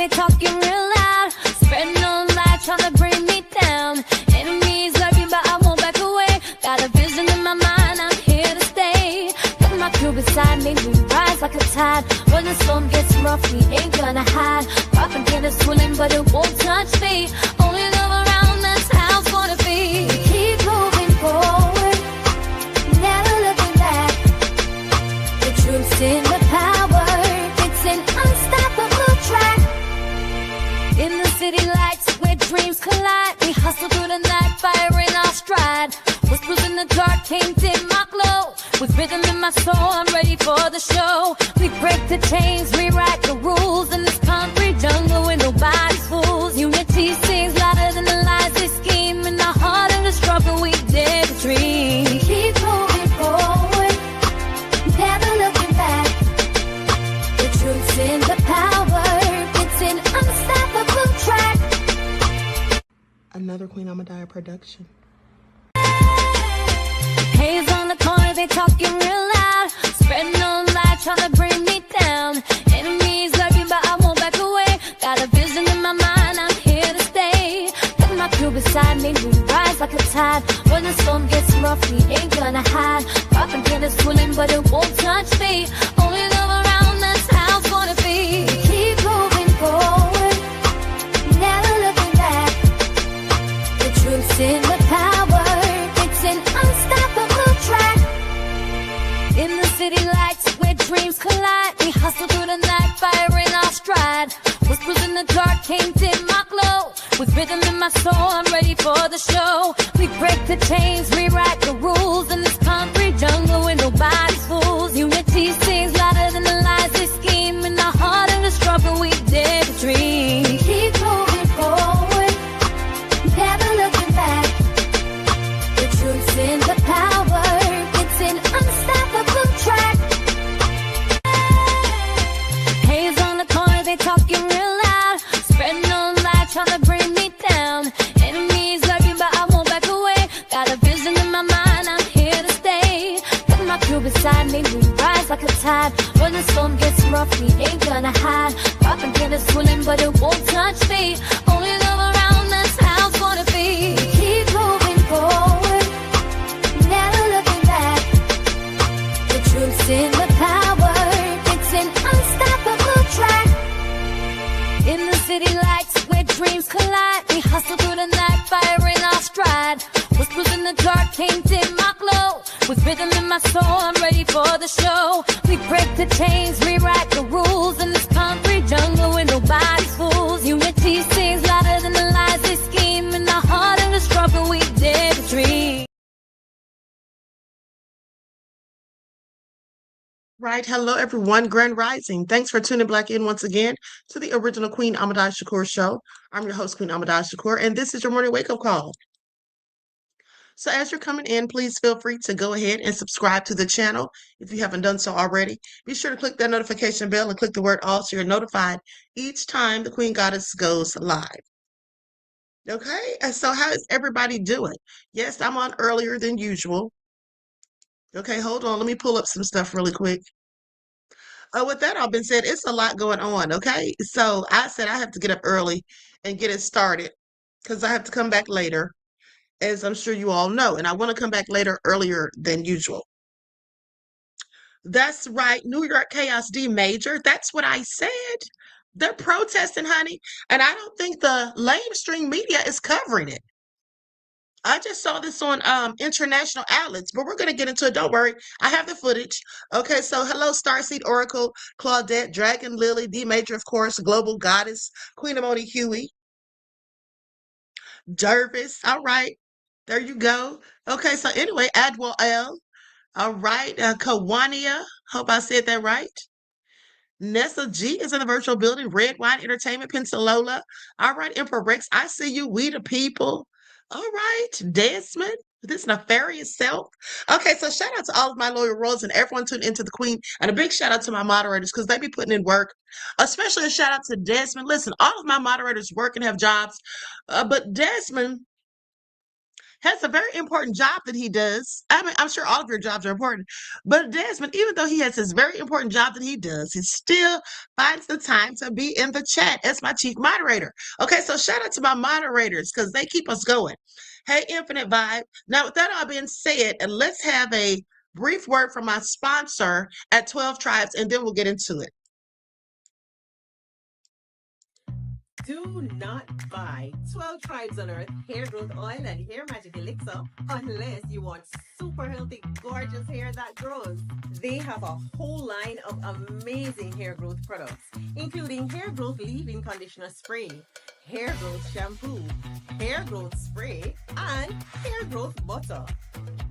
they talking real loud. Spreading no lie, trying to bring me down. Enemies lurking, but I won't back away. Got a vision in my mind, I'm here to stay. Got my crew beside me, we rise like a tide. When the storm gets rough, we ain't gonna hide. Propaganda swirling, but it won't touch me. Only love around, that's how it's gonna be. Keep moving forward, never looking back. The truth's in the power, it's an unstoppable track. In the city lights where dreams collide, we hustle through the night, fire in our stride. Whispers in the dark can't dim my glow. With rhythm in my soul, I'm ready for the show. We break the chains, rewrite the rules. In this concrete jungle where nobody's fools. Unity sings louder than the lies they scheme. In the heart of the struggle, we dare to dream. Keep moving forward, never looking back. The truth's in the power, it's an unstoppable track. Another Queen Ahmadiyyah production. Haze on the corner, they talking real loud. Spreading no lie, trying to bring me down. Enemies lurking, but I won't back away. Got a vision in my mind, I'm here to stay. Got my crew beside me, we rise like a tide. When the storm gets rough, we ain't gonna hide. Propaganda swirling, but it won't touch me. Only love around, that's how it's gonna be. Keep moving forward, never looking back. The truth's in the power, it's an unstoppable track. In the city lights where dreams collide, we hustle through the night, fire in our stride. Whispers in the dark can't dim my glow. With rhythm in my soul, I'm ready for the show. We break the chains, rewrite the rules. In this concrete jungle where nobody's fools. Unity sings louder than the lies they scheme. In the heart of the struggle, we dare to dream. Keep moving forward, never looking back. The truth's in the power, it's an unstoppable track. Haze on the corner, they talking real loud. Spreading no lie, trying to bring me down. Enemies lurking, but I won't back away. Got a vision in my mind, I'm here to stay. Got my crew beside me, we rise like a tide. When the storm gets rough, we ain't gonna hide. Propaganda swirling, but it won't touch me. Only love around, that's how it's gonna be. Keep moving forward, never looking back. The truth's in the power, it's an unstoppable track. In the city lights where dreams collide, we hustle through the night, fire in our stride. Whispers in the dark can't dim my glow. With rhythm in my soul, I'm ready for the show. We break the chains, rewrite the rules. In this concrete jungle where nobody's fools. Unity sings louder than the lies they scheme. In the heart of the struggle, we dare to dream. Right. Hello, everyone. Grand Rising. Thanks for tuning back in once again to the original Queen Ahmadiyyah Shakur show. I'm your host, Queen Ahmadiyyah Shakur, and this is your morning wake-up call. So as you're coming in, please feel free to go ahead and subscribe to the channel if you haven't done so already. Be sure to click that notification bell and click the word all so you're notified each time the Queen Goddess goes live. Okay, and so how is everybody doing? Yes, I'm on earlier than usual. Okay, hold on. Let me pull up some stuff really quick. With that all been said, it's a lot going on, okay? So I said I have to get up early and get it started because I have to come back later, as I'm sure you all know, and I want to come back later earlier than usual. That's right, New York Chaos D Major. That's what I said. They're protesting, honey, and I don't think the lamestream media is covering it. I just saw this on international outlets, but we're going to get into it. Don't worry. I have the footage. Okay, so hello, Starseed Oracle, Claudette, Dragon Lily, D Major, of course, Global Goddess, Queen Amoni Huey, Jervis. All right, there you go. Okay, so anyway, Adwell L. All right, Kawania. Hope I said that right. Nessa G is in the virtual building. Red Wine Entertainment, Pensalola. All right, Emperor Rex, I see you. We the people. All right, Desmond, this nefarious self. Okay, so shout out to all of my loyal royals and everyone tuned into the Queen, and a big shout out to my moderators because they be putting in work. Especially a shout out to Desmond. Listen, all of my moderators work and have jobs, but Desmond, has a very important job that he does. I mean, I'm sure all of your jobs are important, but Desmond, even though he has this very important job that he does, he still finds the time to be in the chat as my chief moderator. Okay, so shout out to my moderators because they keep us going. Hey, Infinite Vibe. Now, with that all being said, let's have a brief word from my sponsor at 12 Tribes, and then we'll get into it. Do not buy 12 Tribes on Earth hair growth oil and hair magic elixir unless you want super healthy, gorgeous hair that grows. They have a whole line of amazing hair growth products, including hair growth leave-in conditioner spray, hair growth shampoo, hair growth spray, and hair growth butter.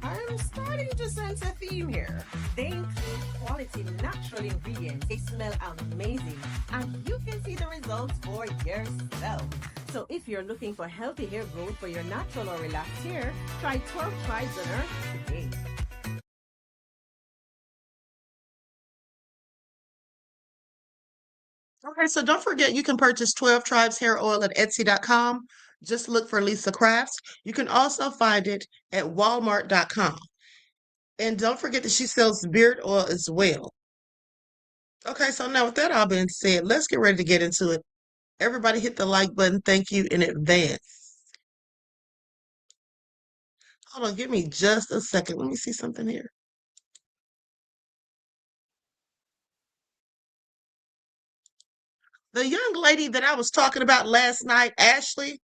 I'm starting to sense a theme here. They include quality natural ingredients. They smell amazing, and you can see the results for yourself. So if you're looking for healthy hair growth for your natural or relaxed hair, try 12 Tribes on Earth today. Okay, so don't forget you can purchase 12 Tribes hair oil at Etsy.com. Just look for Lisa Crafts. You can also find it at Walmart.com. And don't forget that she sells beard oil as well. Okay, so now with that all being said, let's get ready to get into it. Everybody hit the like button. Thank you in advance. Hold on, give me just a second. Let me see something here. The young lady that I was talking about last night, Ashley,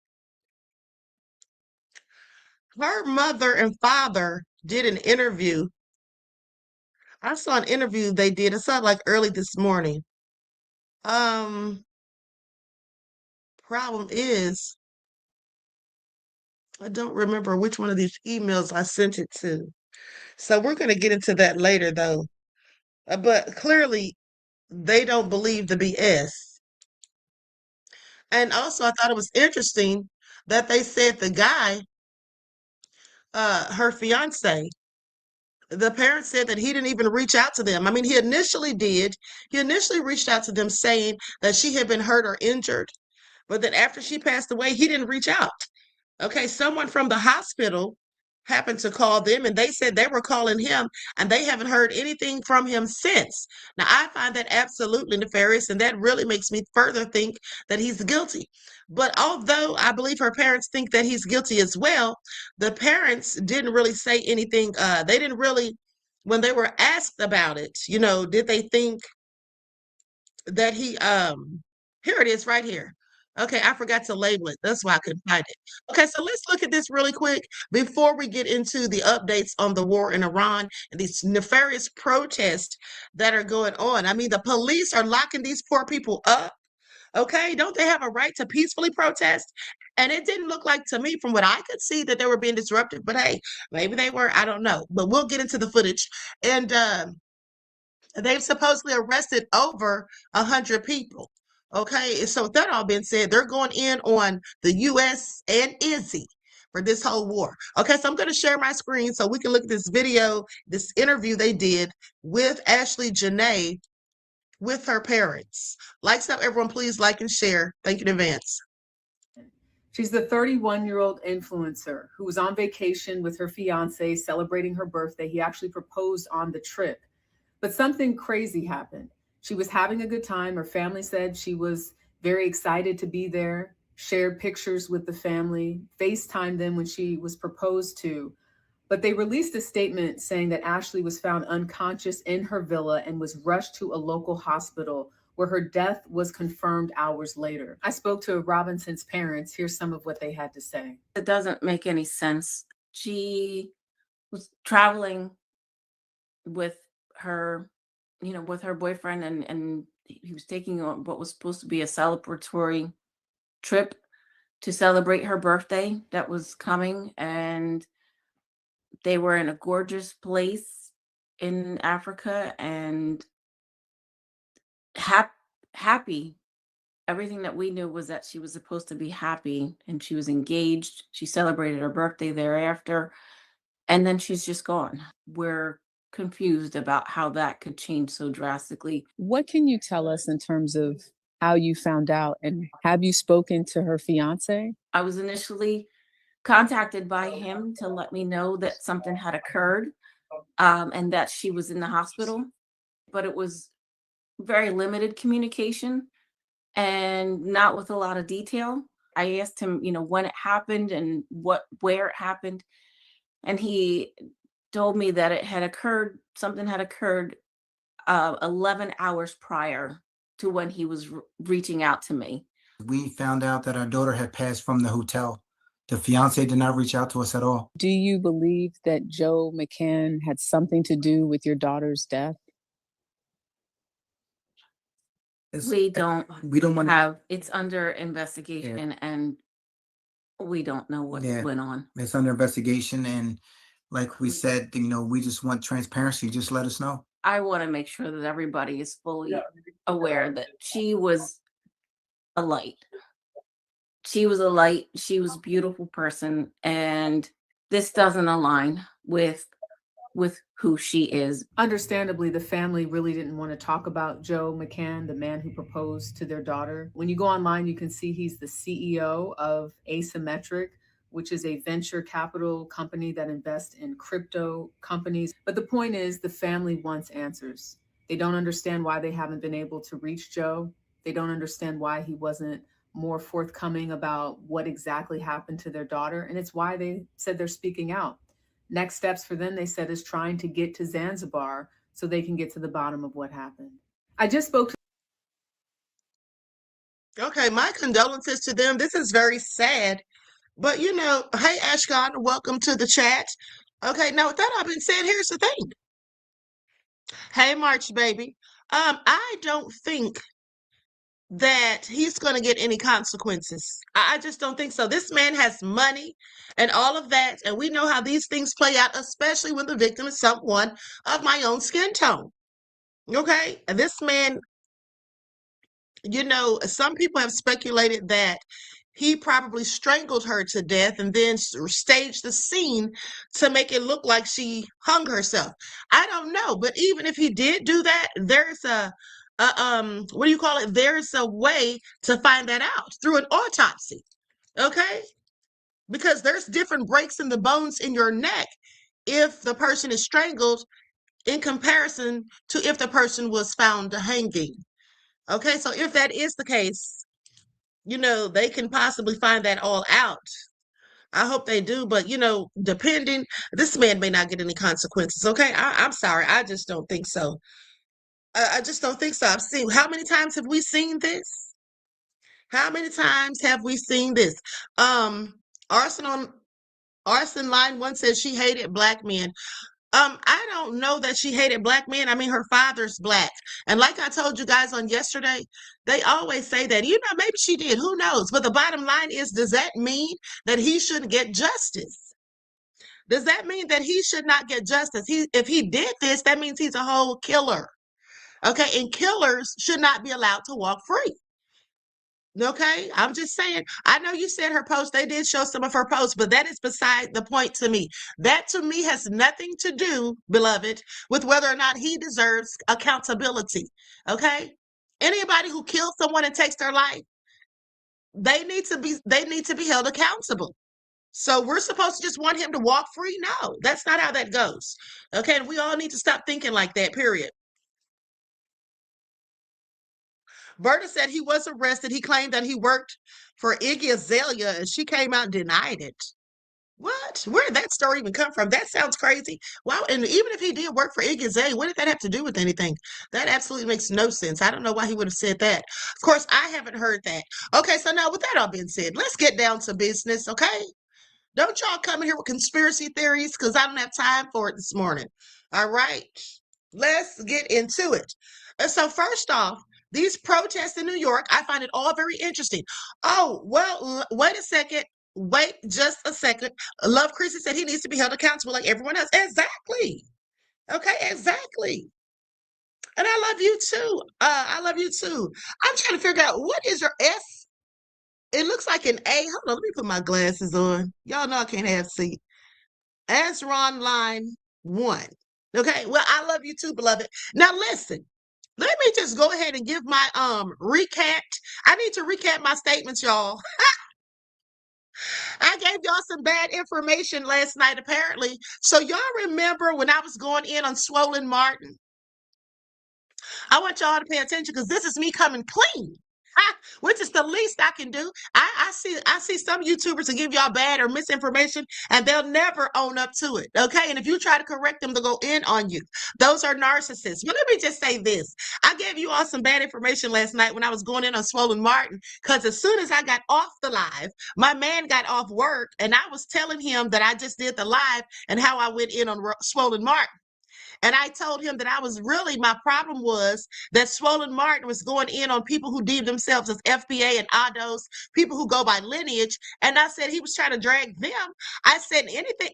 her mother and father did an interview. I saw an interview they did. I saw it like early this morning. Problem is, I don't remember which one of these emails I sent it to. So we're going to get into that later, though. But clearly, they don't believe the BS. And also, I thought it was interesting that they said the guy, her fiance, the parents said that he didn't even reach out to them. I mean, he initially did. He initially reached out to them saying that she had been hurt or injured, but then after she passed away, he didn't reach out. Okay, someone from the hospital happened to call them and they said they were calling him and they haven't heard anything from him since. Now, I find that absolutely nefarious and that really makes me further think that he's guilty. But although I believe her parents think that he's guilty as well, the parents didn't really say anything. They didn't really, when they were asked about it, did they think that here it is right here. Okay, I forgot to label it. That's why I couldn't find it. Okay, so let's look at this really quick before we get into the updates on the war in Iran and these nefarious protests that are going on. I mean, the police are locking these poor people up. Okay, don't they have a right to peacefully protest? And it didn't look like to me, from what I could see, that they were being disruptive. But hey, maybe they were. I don't know. But we'll get into the footage. And they've supposedly arrested over 100 people. Okay, so with that all being said, they're going in on the U.S. and Izzy for this whole war. Okay, so I'm going to share my screen so we can look at this video, this interview they did with Ashley Janae with her parents. Like so, everyone, please like and share. Thank you in advance. She's the 31-year-old influencer who was on vacation with her fiance celebrating her birthday. He actually proposed on the trip. But something crazy happened. She was having a good time. Her family said she was very excited to be there, shared pictures with the family, FaceTimed them when she was proposed to. But they released a statement saying that Ashley was found unconscious in her villa and was rushed to a local hospital where her death was confirmed hours later. I spoke to Robinson's parents. Here's some of what they had to say. It doesn't make any sense. She was traveling with her, with her boyfriend, and he was taking on what was supposed to be a celebratory trip to celebrate her birthday that was coming, and they were in a gorgeous place in Africa and happy. Everything that we knew was that she was supposed to be happy, and she was engaged. She celebrated her birthday thereafter, and then she's just gone. We're confused about how that could change so drastically. What can you tell us in terms of how you found out, and have you spoken to her fiance? I was initially contacted by him to let me know that something had occurred, and that she was in the hospital, but it was very limited communication and not with a lot of detail. I asked him, when it happened and where it happened, and he told me that something had occurred 11 hours prior to when he was reaching out to me. We found out that our daughter had passed from the hotel. The fiance did not reach out to us at all. Do you believe that Joe McCann had something to do with your daughter's death? We don't want to. It's under investigation, and we don't know what went on. It's under investigation, and like we said, we just want transparency. Just let us know. I want to make sure that everybody is fully aware that she was a light. She was a light. She was a beautiful person, and this doesn't align with who she is. Understandably, the family really didn't want to talk about Joe McCann, the man who proposed to their daughter. When you go online, you can see he's the CEO of Asymmetric, which is a venture capital company that invests in crypto companies. But the point is, the family wants answers. They don't understand why they haven't been able to reach Joe. They don't understand why he wasn't more forthcoming about what exactly happened to their daughter. And it's why they said they're speaking out. Next steps for them, they said, is trying to get to Zanzibar so they can get to the bottom of what happened. I just spoke to... Okay, my condolences to them. This is very sad. But, hey, Ashkan, welcome to the chat. Okay, now with that all being said, here's the thing. Hey, March, baby. I don't think that he's going to get any consequences. I just don't think so. This man has money and all of that, and we know how these things play out, especially when the victim is someone of my own skin tone. Okay? This man, some people have speculated that he probably strangled her to death and then staged the scene to make it look like she hung herself. I don't know, but even if he did do that, there's what do you call it? There's a way to find that out through an autopsy. Okay? Because there's different breaks in the bones in your neck if the person is strangled in comparison to if the person was found hanging. Okay, so if that is the case, they can possibly find that all out. I hope they do, but depending, this man may not get any consequences. Okay, I'm sorry, I just don't think so. I just don't think so. How many times have we seen this? How many times have we seen this? Arson Line 1 says she hated black men. I don't know that she hated black men. I mean, her father's black. And like I told you guys on yesterday, they always say that, maybe she did. Who knows? But the bottom line is, does that mean that he shouldn't get justice? Does that mean that he should not get justice? If he did this, that means he's a whole killer. Okay, and killers should not be allowed to walk free. Okay, I'm just saying. I know you said her post, they did show some of her posts, but that is beside the point to me. That to me has nothing to do, beloved, with whether or not he deserves accountability. Okay? Anybody who kills someone and takes their life, they need to be held accountable. So we're supposed to just want him to walk free? No, that's not how that goes. Okay, and we all need to stop thinking like that, period. Berta said he was arrested. He claimed that he worked for Iggy Azalea, and she came out and denied it. What? Where did that story even come from? That sounds crazy. Wow. And even if he did work for Iggy Azalea, what did that have to do with anything? That absolutely makes no sense. I don't know why he would have said that. Of course, I haven't heard that. Okay, so now with that all being said, let's get down to business, okay? Don't y'all come in here with conspiracy theories, because I don't have time for it this morning. All right? Let's get into it. So first off, these protests in New York, I find it all very interesting. Oh, well, wait a second. Wait just a second. Love Chrissy said he needs to be held accountable like everyone else. Exactly. Okay, exactly. And I love you too. I love you too. I'm trying to figure out, what is your S? It looks like an A. Hold on, let me put my glasses on. Y'all know I can't have C. Azron Line 1. Okay, well, I love you too, beloved. Now listen. Let me just go ahead and give my recap. I need to recap my statements, y'all. I gave y'all some bad information last night, apparently. So y'all remember when I was going in on Swollen Martin? I want y'all to pay attention because this is me coming clean. Which is the least I can do. I see some YouTubers that give y'all bad or misinformation and they'll never own up to it. Okay. And if you try to correct them, they'll go in on you. Those are narcissists. But let me just say this. I gave you all some bad information last night when I was going in on Swollen Martin, because as soon as I got off the live, my man got off work and I was telling him that I just did the live and how I went in on Swollen Martin. And I told him that my problem was that Swollen Martin was going in on people who deem themselves as FBA and ADOS, people who go by lineage. And I said he was trying to drag them. I said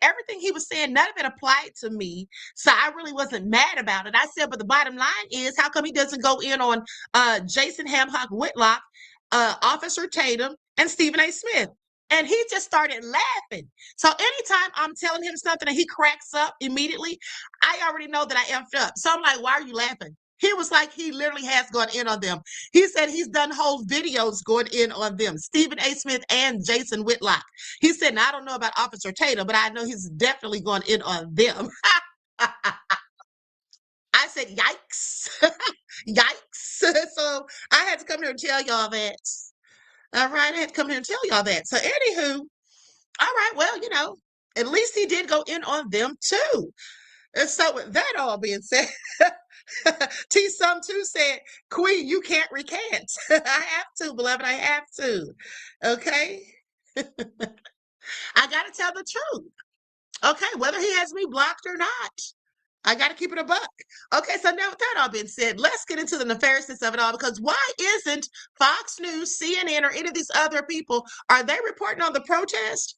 everything he was saying, none of it applied to me. So I really wasn't mad about it. I said, but the bottom line is, how come he doesn't go in on Jason Hamhock Whitlock, Officer Tatum, and Stephen A. Smith? And he just started laughing. So anytime I'm telling him something and he cracks up immediately, I already know that I effed up. So I'm like, why are you laughing? He was like, he literally has gone in on them. He said he's done whole videos going in on them, Stephen A. Smith and Jason Whitlock. He said, now, I don't know about Officer Tatum, but I know he's definitely gone in on them. I said, yikes. Yikes. So I had to come here and tell y'all that. All right, I had to come here and tell y'all that. So anywho, all right, well, at least he did go in on them too. And so with that all being said, T Sum 2 said, Queen, you can't recant. I have to, beloved, I have to. Okay? I got to tell the truth. Okay, whether he has me blocked or not. I got to keep it a buck. Okay, so now with that all being said, let's get into the nefariousness of it all, because why isn't Fox News, CNN, or any of these other people, are they reporting on the protest?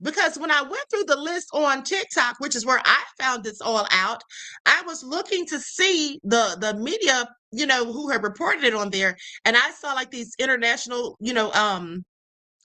Because when I went through the list on TikTok, which is where I found this all out, I was looking to see the media, who had reported it on there, and I saw like these international,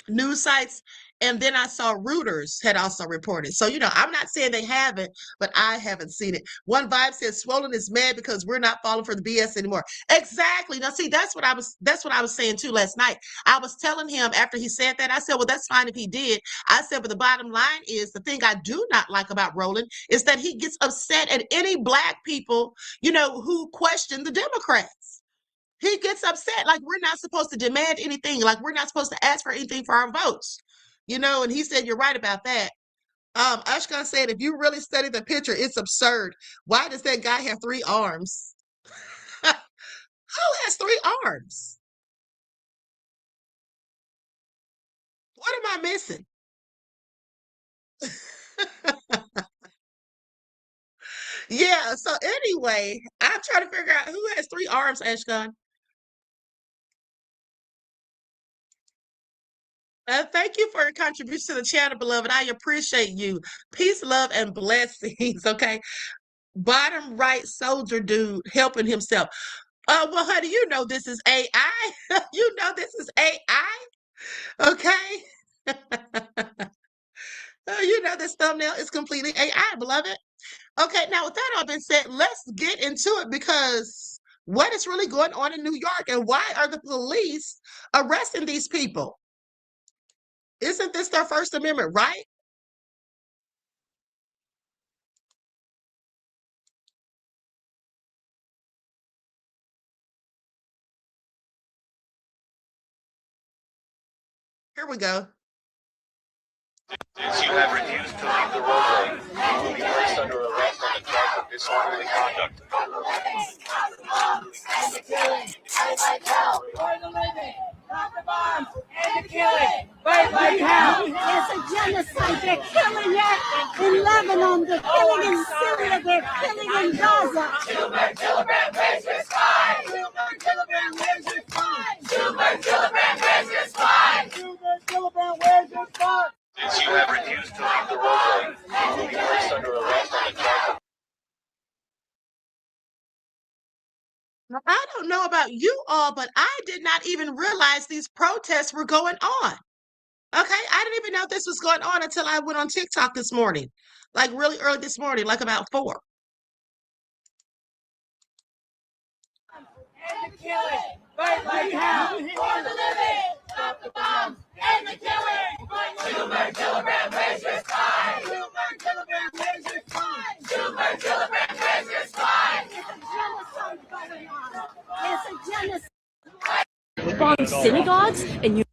news sites. And then I saw Reuters had also reported. So, I'm not saying they haven't, but I haven't seen it. One Vibe says Swollen is mad because we're not falling for the BS anymore. Exactly. Now, see, that's what I was saying too last night. I was telling him after he said that, I said, well, that's fine if he did. I said, but the bottom line is, the thing I do not like about Roland is that he gets upset at any Black people, who question the Democrats. He gets upset, like we're not supposed to demand anything, like we're not supposed to ask for anything for our votes, and he said, you're right about that. Ashkan said, if you really study the picture, it's absurd. Why does that guy have 3 arms? Who has 3 arms? What am I missing? Yeah, so anyway, I'm trying to figure out who has 3 arms, Ashkan. Thank you for your contribution to the channel, beloved. I appreciate you. Peace, love, and blessings. Okay. Bottom right soldier dude helping himself. Well, honey, this is AI. This is AI. Okay. This thumbnail is completely AI, beloved. Okay, now with that all been said, let's get into it, because what is really going on in New York, and why are the police arresting these people? Isn't this their First Amendment right? Here we go. Since you have refused to leave the roadway, you will be placed under arrest on the charge of disorderly conduct. Stop the bombs and the killing. Fight like hell. It's a genocide. They're killing it in Lebanon. They're killing in Syria. They're killing in Gaza. Gilbert Gillibrand, where's your spine? Gilbert Gillibrand, where's your spine? Gilbert Gillibrand, where's your spine? Gilbert Gillibrand, where's your spine? Since you have refused to leave the roadway, you will be placed under arrest on the charge of... I don't know about you all, but I did not even realize these protests were going on. Okay, I didn't even know this was going on until I went on TikTok this morning, like really early this morning, like about 4. And the killing. Fight like hell. For the living. Stop the bombs and the killing. Fight like hell. synagogues and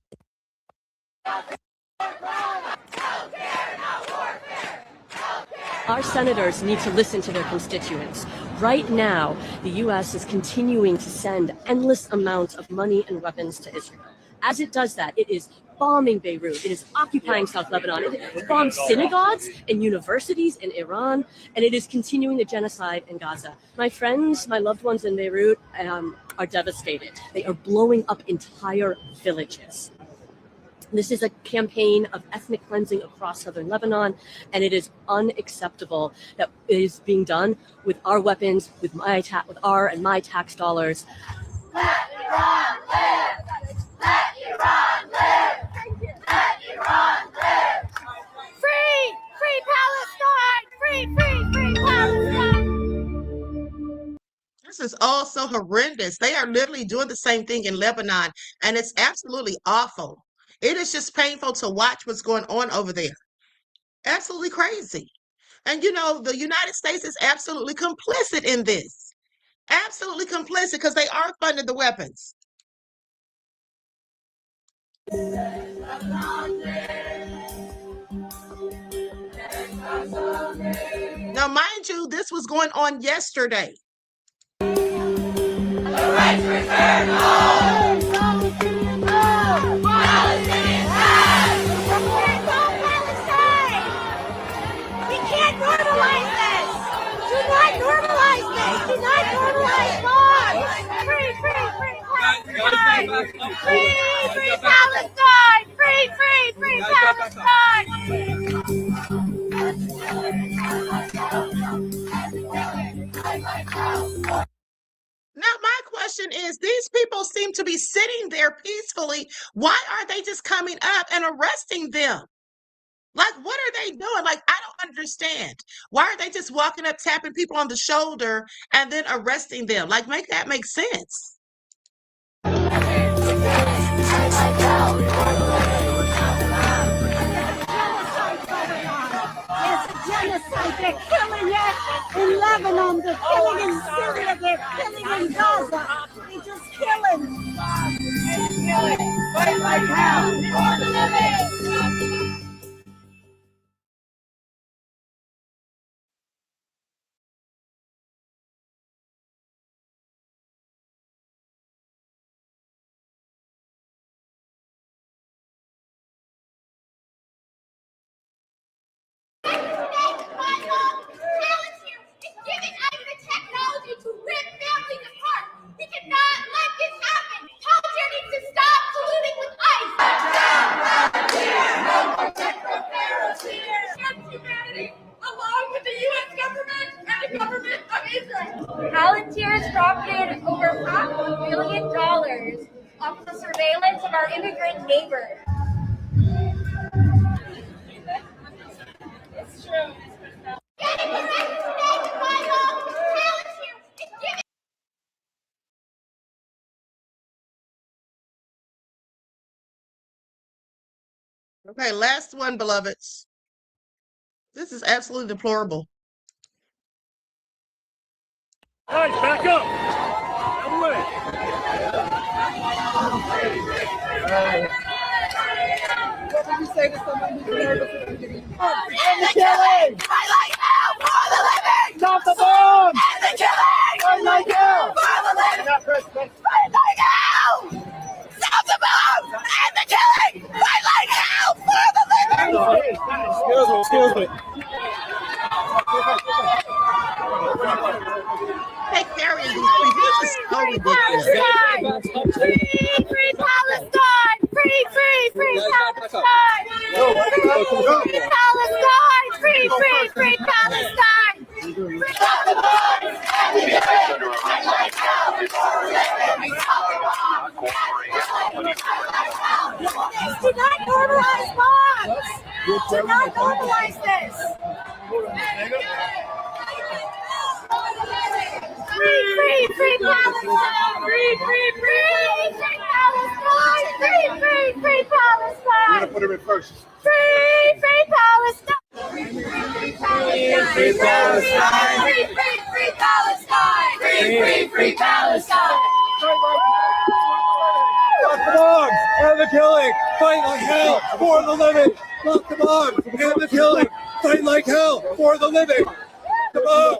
our senators need to listen to their constituents. Right now, the U.S. is continuing to send endless amounts of money and weapons to Israel. As it does that, it is bombing Beirut, it is occupying South Lebanon, it bombs synagogues and universities in Iran, and it is continuing the genocide in Gaza. My friends, my loved ones in Beirut are devastated. They are blowing up entire villages. This is a campaign of ethnic cleansing across southern Lebanon, and it is unacceptable that it is being done with our weapons, with our and my tax dollars. Let Iran live! Let Iran live! Let Iran live! Free! Free Palestine! Free, free, free Palestine! This is all so horrendous. They are literally doing the same thing in Lebanon, and it's absolutely awful. It is just painful to watch what's going on over there. Absolutely crazy. And you know, the United States is absolutely complicit in this. Absolutely complicit because they are funding the weapons. Now, mind you, this was going on yesterday. The right to return home! Palestinians have! Palestine! We can't normalize this! Do not normalize this! Do not normalize bombs! Free, free, free Palestine! Free, free Palestine! Free, free, free Palestine! Now, my question is, these people seem to be sitting there peacefully. Why are they just coming up and arresting them? Like, what are they doing? Like, I don't understand. Why are they just walking up, tapping people on the shoulder, and then arresting them? Like, make that make sense. Genocide. They're killing it in Lebanon. They're killing in Syria. They're killing in Gaza. They're just killing. Fight like hell for the living. Giving us the technology to rip families apart. We cannot let this happen. Culture needs to stop colluding with ICE. Against humanity, along with the U.S. government and the government of Israel. Volunteers dropped in over $500 million off the surveillance of our immigrant neighbors. It's true. Getting the right to stay with my home. Volunteers, it's giving. Okay, last one, beloveds. This is absolutely deplorable. All right, back up. Out of the way. What did you say to somebody who's nervous at the beginning? End the killing! Fight like hell for the living! Stop the bomb! End the killing! Fight like hell! For the living! Fight like hell! Stop the bomb! End the killing! Fight like hell for the living! Excuse me. They carrying these people. This is so ridiculous. Free Palestine! Free, free, free Palestine! Free Palestine! Free, free, free Palestine! Stop the bombs! Do not normalize bombs! Do not normalize this! Free, free, free Palestine! Free, free, free, free Palestine! Free, free, free Palestine! I'm gonna put it in first. Free, free Palestine! Free, free Palestine! Free, free Palestine! Free, free Palestine! Stop the bomb! bombs and the killing. Fight like hell for the living. Stop the bombs and the killing. Fight like hell for the living. The bombs.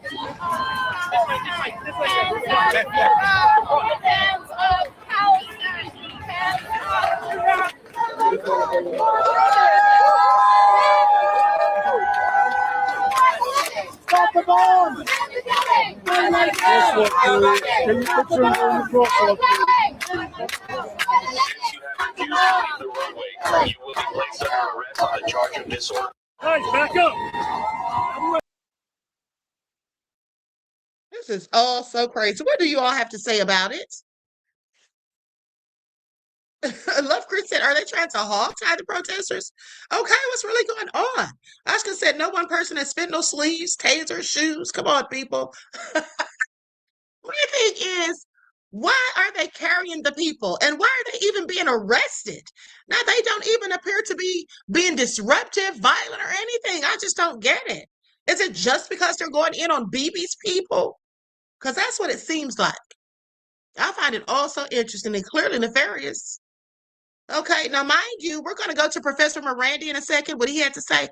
Stop the bomb! Fight like hell! Can you put your name across? If you have refused to leave the runway, you will be placed under arrest on the charge of disorder. Guys, back up. This is all so crazy. What do you all have to say about it? Love Chris said, are they trying to hog-tie the protesters? Okay, what's really going on? Ashka said, no one person has spent no sleeves, tasers, shoes. Come on, people. What do you think is, why are they carrying the people? And why are they even being arrested? Now, they don't even appear to be being disruptive, violent, or anything. I just don't get it. Is it just because they're going in on BB's people? Because that's what it seems like. I find it all so interesting and clearly nefarious. Okay, now mind you, we're going to go to Professor Morandi in a second, what he had to say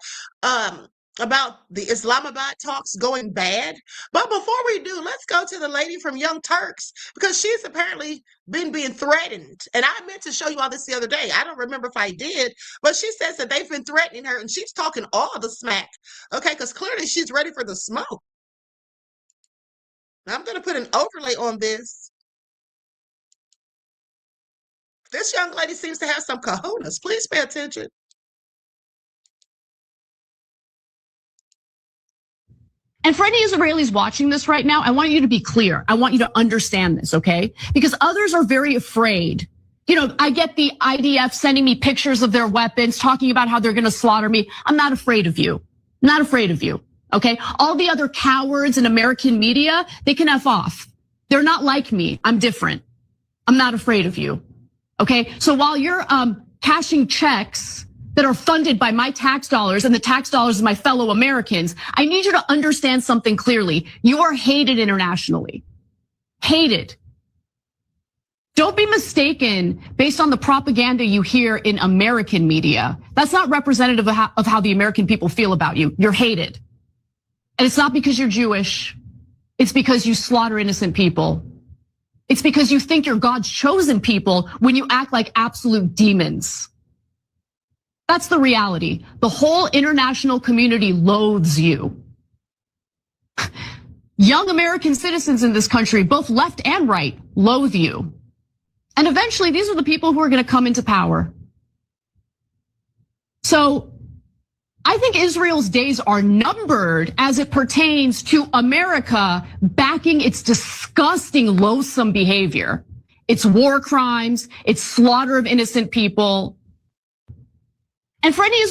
about the Islamabad talks going bad. But before we do, let's go to the lady from Young Turks, because she's apparently been being threatened. And I meant to show you all this the other day. I don't remember if I did, but she says that they've been threatening her, and she's talking all the smack. Okay, because clearly she's ready for the smoke. Now, I'm going to put an overlay on this. This young lady seems to have some kahunas. Please pay attention. And for any Israelis watching this right now, I want you to be clear. I want you to understand this, okay? Because others are very afraid. You know, I get the IDF sending me pictures of their weapons, talking about how they're gonna slaughter me. I'm not afraid of you. I'm not afraid of you, okay? All the other cowards in American media, they can F off. They're not like me. I'm different. I'm not afraid of you. Okay, so while you're cashing checks that are funded by my tax dollars and the tax dollars of my fellow Americans, I need you to understand something clearly. You are hated internationally. Hated. Don't be mistaken based on the propaganda you hear in American media. That's not representative of how the American people feel about you. You're hated. And it's not because you're Jewish. It's because you slaughter innocent people. It's because you think you're God's chosen people when you act like absolute demons. That's the reality. The whole international community loathes you. Young American citizens in this country, both left and right, loathe you. And eventually, these are the people who are gonna come into power. So I think Israel's days are numbered as it pertains to America backing its disgusting, loathsome behavior. It's war crimes, it's slaughter of innocent people. And for any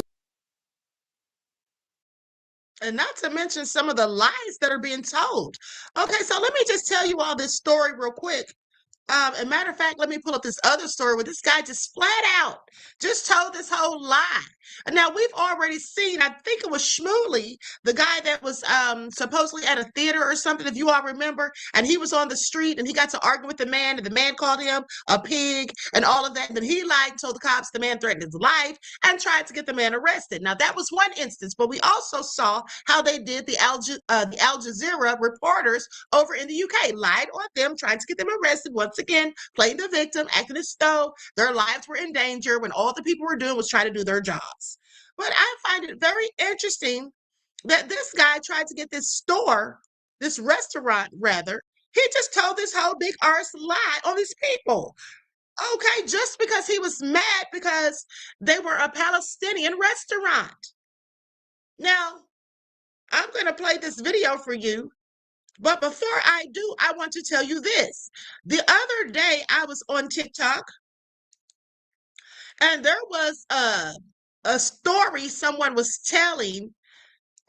And not to mention some of the lies that are being told. Okay, so let me just tell you all this story real quick. As a matter of fact, let me pull up this other story where this guy just flat out just told this whole lie. And now we've already seen, I think it was Shmuley, the guy that was supposedly at a theater or something, if you all remember, and he was on the street and he got to argue with the man and the man called him a pig and all of that. And then he lied and told the cops the man threatened his life and tried to get the man arrested. Now that was one instance, but we also saw how they did the Al Jazeera reporters over in the UK, lied on them, trying to get them arrested once again, playing the victim, acting as though their lives were in danger when all the people were doing was trying to do their jobs. But I find it very interesting that this guy tried to get this store, this restaurant rather, he just told this whole big arse lie on these people. Okay, just because he was mad because they were a Palestinian restaurant. Now, I'm going to play this video for you. But before I do, I want to tell you this. The other day, I was on TikTok, and there was a story someone was telling,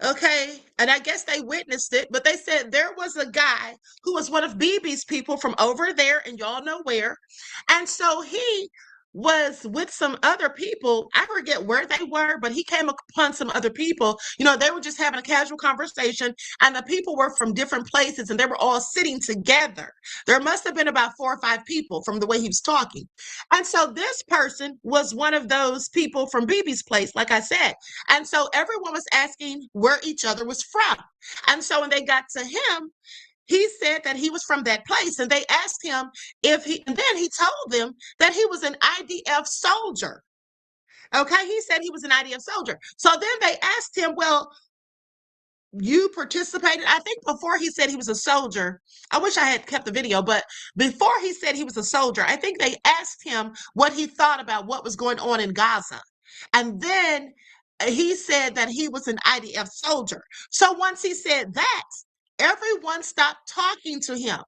okay? And I guess they witnessed it, but they said there was a guy who was one of BB's people from over there, and y'all know where. And so he was with some other people. I forget where they were, but he came upon some other people. You know, they were just having a casual conversation, and the people were from different places, and they were all sitting together. There must have been about 4 or 5 people from the way he was talking. And so this person was one of those people from BB's place, like I said. And so everyone was asking where each other was from. And so when they got to him, he said that he was from that place, and they asked him if he, and then he told them that he was an IDF soldier. Okay, he said he was an IDF soldier. So then they asked him, well, you participated. I think before he said he was a soldier, I wish I had kept the video, but before he said he was a soldier, I think they asked him what he thought about what was going on in Gaza. And then he said that he was an IDF soldier. So once he said that, everyone stopped talking to him.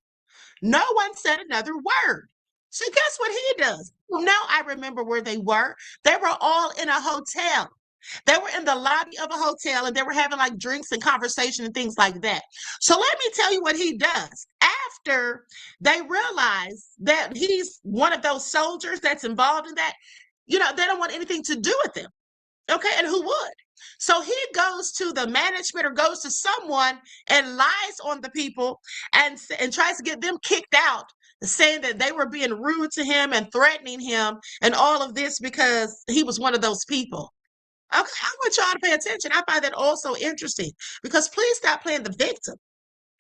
No one said another word. So guess what he does? Well, now I remember where they were. They were all in a hotel. They were in the lobby of a hotel, and they were having like drinks and conversation and things like that. So let me tell you what he does. After they realize that he's one of those soldiers that's involved in that, you know, they don't want anything to do with him. Okay, and who would? So he goes to the management or goes to someone and lies on the people and tries to get them kicked out, saying that they were being rude to him and threatening him and all of this because he was one of those people. Okay, I want y'all to pay attention. I find that also interesting because please stop playing the victim.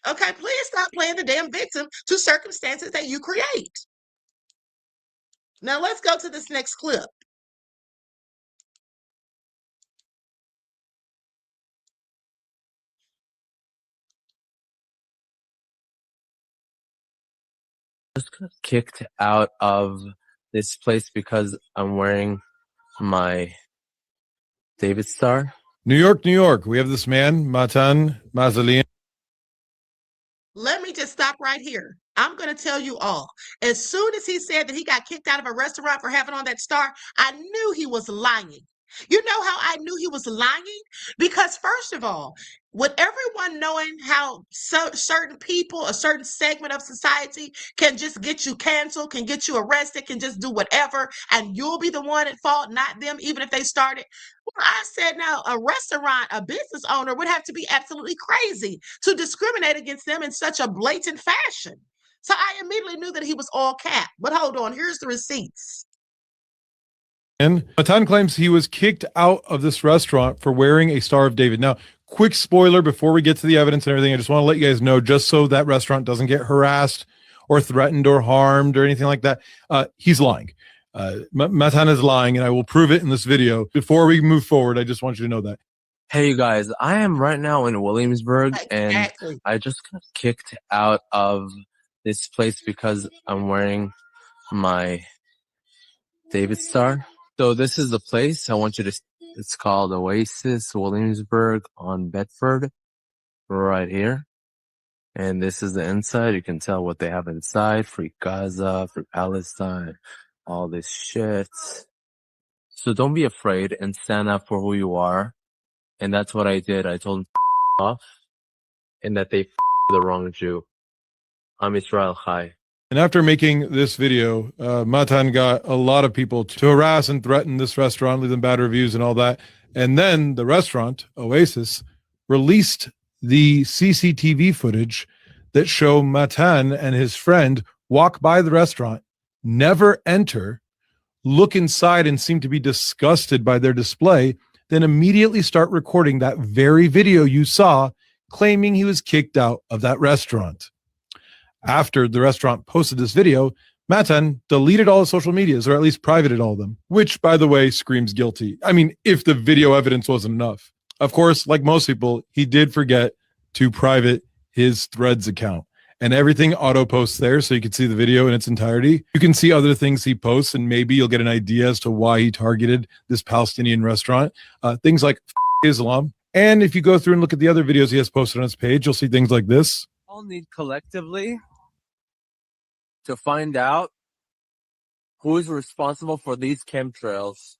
Okay, please stop playing the damn victim to circumstances that you create. Now let's go to this next clip. Kicked out of this place because I'm wearing my David Star. New York, New York. We have this man, Matan Mazalian. Let me just stop right here. I'm going to tell you all. As soon as he said that he got kicked out of a restaurant for having on that star, I knew he was lying. You know how I knew he was lying? Because first of all, with everyone knowing how certain people, a certain segment of society can just get you canceled, can get you arrested, can just do whatever, and you'll be the one at fault, not them, even if they started. Well, I said now a restaurant, a business owner would have to be absolutely crazy to discriminate against them in such a blatant fashion. So I immediately knew that he was all cap. But hold on, here's the receipts. Matan claims he was kicked out of this restaurant for wearing a Star of David. Now, quick spoiler before we get to the evidence and everything, I just want to let you guys know, just so that restaurant doesn't get harassed or threatened or harmed or anything like that, he's lying. Matan is lying, and I will prove it in this video. Before we move forward, I just want you to know that. Hey, you guys, I am right now in Williamsburg, and I just got kicked out of this place because I'm wearing my David Star. So this is the place I want you to, it's called Oasis Williamsburg on Bedford, right here. And this is the inside. You can tell what they have inside. Free Gaza, free Palestine, all this shit. So don't be afraid and stand up for who you are. And that's what I did. I told them off and that they the wrong Jew. I'm Israel Chai. And after making this video, Matan got a lot of people to harass and threaten this restaurant, leave them bad reviews and all that. And then the restaurant, Oasis, released the CCTV footage that show Matan and his friend walk by the restaurant, never enter, look inside and seem to be disgusted by their display, then immediately start recording that very video you saw, claiming he was kicked out of that restaurant. After the restaurant posted this video, Matan deleted all his social medias, or at least privated all of them, which, by the way, screams guilty. I mean, if the video evidence wasn't enough. Of course, like most people, he did forget to private his Threads account. And everything auto-posts there, so you can see the video in its entirety. You can see other things he posts, and maybe you'll get an idea as to why he targeted this Palestinian restaurant. Things like Islam. And if you go through and look at the other videos he has posted on his page, you'll see things like this. All need collectively to find out who is responsible for these chemtrails.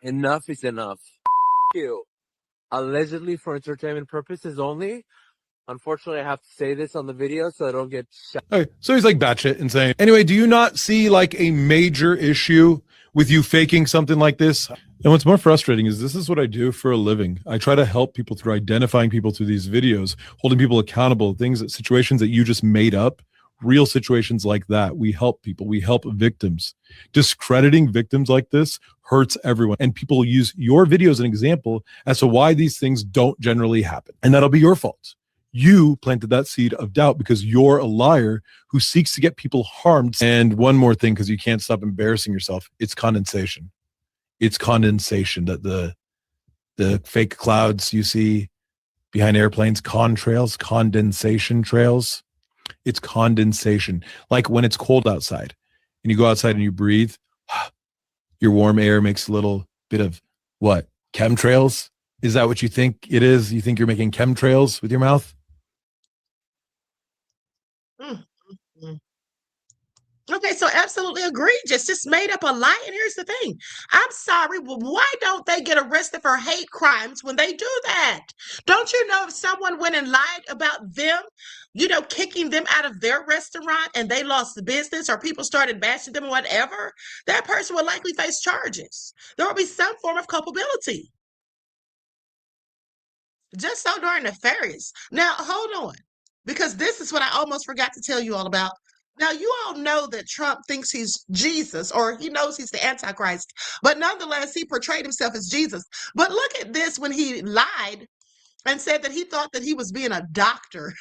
Enough is enough. You. Allegedly for entertainment purposes only, Unfortunately, I have to say this on the video so I don't get shot. Okay, so he's like batshit insane. Anyway, do you not see like a major issue with you faking something like this? And what's more frustrating is this is what I do for a living. I try to help people through identifying people through these videos, holding people accountable, situations that you just made up, real situations like that. We help people, we help victims. Discrediting victims like this hurts everyone. And people use your video as an example as to why these things don't generally happen. And that'll be your fault. You planted that seed of doubt because you're a liar who seeks to get people harmed. And one more thing, because you can't stop embarrassing yourself, it's condensation. It's condensation, that the fake clouds you see behind airplanes, condensation trails. It's condensation. Like when it's cold outside and you go outside and you breathe, your warm air makes a little bit of what? Chemtrails? Is that what you think it is? You think you're making chemtrails with your mouth? Okay, so absolutely egregious. Just made up a lie. And here's the thing. I'm sorry. Well, why don't they get arrested for hate crimes when they do that? Don't you know if someone went and lied about them, kicking them out of their restaurant and they lost the business, or people started bashing them or whatever, that person will likely face charges. There will be some form of culpability. Just so darn nefarious. Now, hold on, because this is what I almost forgot to tell you all about. Now, you all know that Trump thinks he's Jesus, or he knows he's the Antichrist, but nonetheless, he portrayed himself as Jesus. But look at this when he lied and said that he thought that he was being a doctor.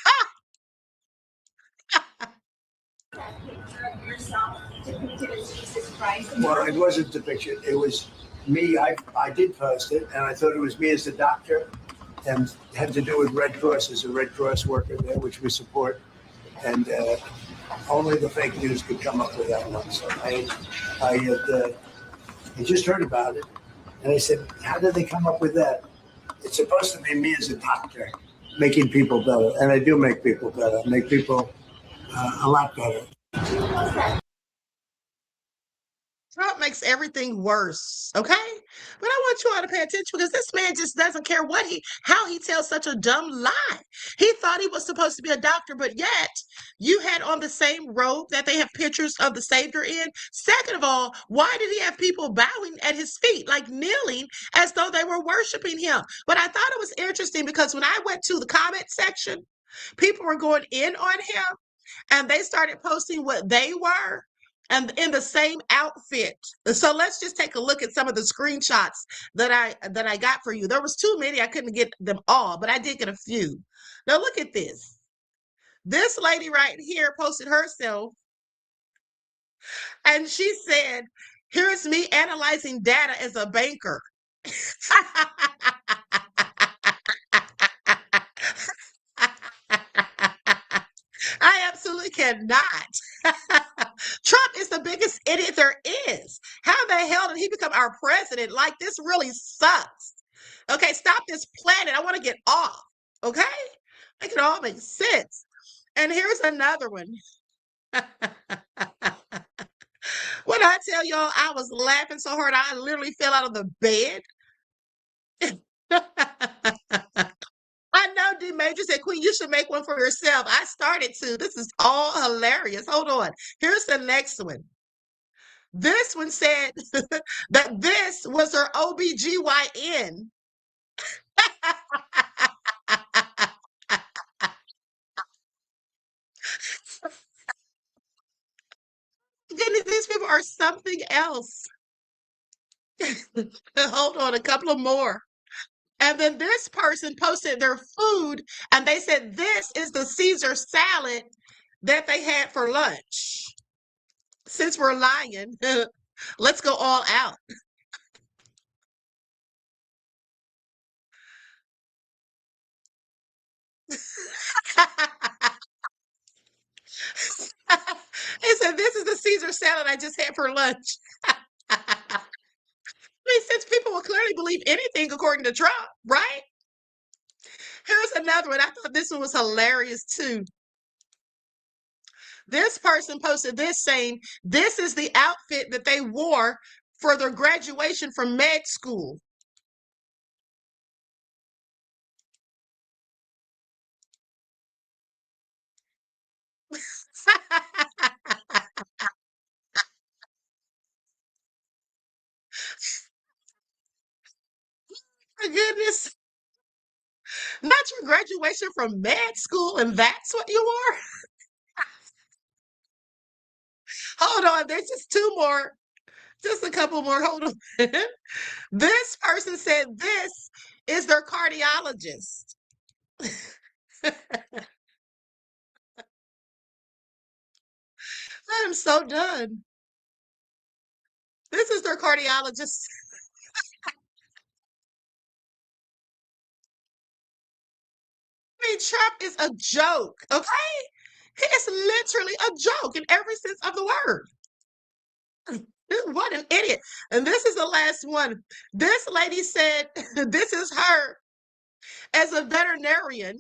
Well, it wasn't a depiction. It was me. I did post it, and I thought it was me as the doctor, and had to do with Red Cross, as a Red Cross worker there, which we support. And only the fake news could come up with that one. So I just heard about it, and I said, how did they come up with that? It's supposed to be me as a doctor making people better, and I do make people better, make people a lot better. Trump makes everything worse, okay? But I want you all to pay attention, because this man just doesn't care how he tells such a dumb lie. He thought he was supposed to be a doctor, but yet you had on the same robe that they have pictures of the Savior in. Second of all, why did he have people bowing at his feet, like kneeling as though they were worshiping him? But I thought it was interesting because when I went to the comment section, people were going in on him, and they started posting what they were and in the same outfit. So let's just take a look at some of the screenshots that I got for you. There was too many, I couldn't get them all, but I did get a few. Now look at this. This lady right here posted herself, and she said, here's me analyzing data as a banker. I absolutely cannot. Trump is the biggest idiot there is. How the hell did he become our president? Like, this really sucks. Okay, stop this planet. I want to get off. Okay? Make it all make sense. And here's another one. When I tell y'all I was laughing so hard, I literally fell out of the bed. I know D Major said, Queen, you should make one for yourself. I started to. This is all hilarious. Hold on. Here's the next one. This one said that this was her OBGYN. Goodness, these people are something else. Hold on, a couple of more. And then this person posted their food, and they said, this is the Caesar salad that they had for lunch. Since we're lying, let's go all out. He said, this is the Caesar salad I just had for lunch. I mean, since people will clearly believe anything according to Trump, right? Here's another one. I thought this one was hilarious too. This person posted this saying, this is the outfit that they wore for their graduation from med school. My goodness. Not your graduation from med school, and that's what you wore? Hold on, there's just two more, just a couple more. Hold on. This person said this is their cardiologist. I'm so done. This is their cardiologist. I mean, Trump is a joke, okay? He is literally a joke in every sense of the word. What an idiot. And this is the last one. This lady said this is her as a veterinarian.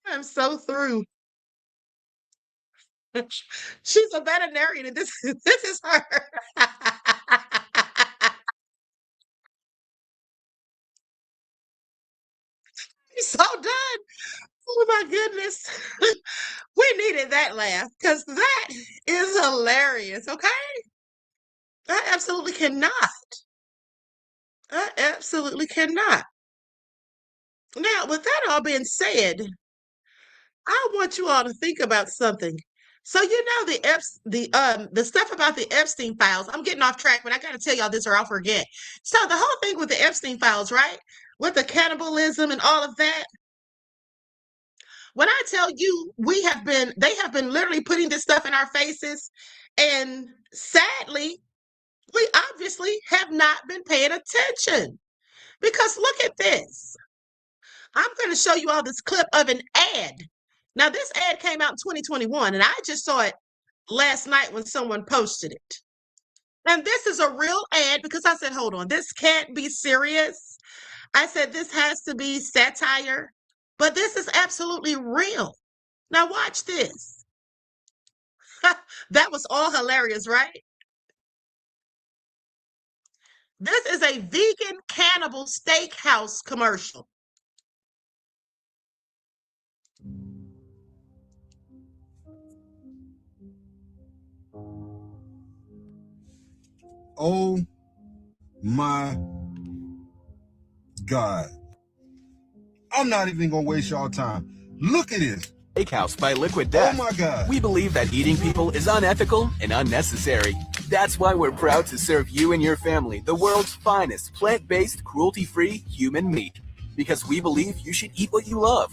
I'm so through. She's a veterinarian, and this is her. I'm so done. Oh my goodness. We needed that laugh because that is hilarious, okay? I absolutely cannot. I absolutely cannot. Now, with that all being said, I want you all to think about something. So you know the stuff about the Epstein files. I'm getting off track, but I got to tell y'all this or I'll forget. So the whole thing with the Epstein files, right? With the cannibalism and all of that. When I tell you they have been literally putting this stuff in our faces, and sadly, we obviously have not been paying attention. Because look at this. I'm going to show you all this clip of an ad. Now, this ad came out in 2021, and I just saw it last night when someone posted it. And this is a real ad because I said, hold on, this can't be serious. I said, this has to be satire, but this is absolutely real. Now, watch this. That was all hilarious, right? This is a vegan cannibal steakhouse commercial. Oh my God. I'm not even gonna waste y'all time. Look at this. Steakhouse by Liquid Death. Oh my God. We believe that eating people is unethical and unnecessary. That's why we're proud to serve you and your family the world's finest plant-based, cruelty-free human meat. Because we believe you should eat what you love.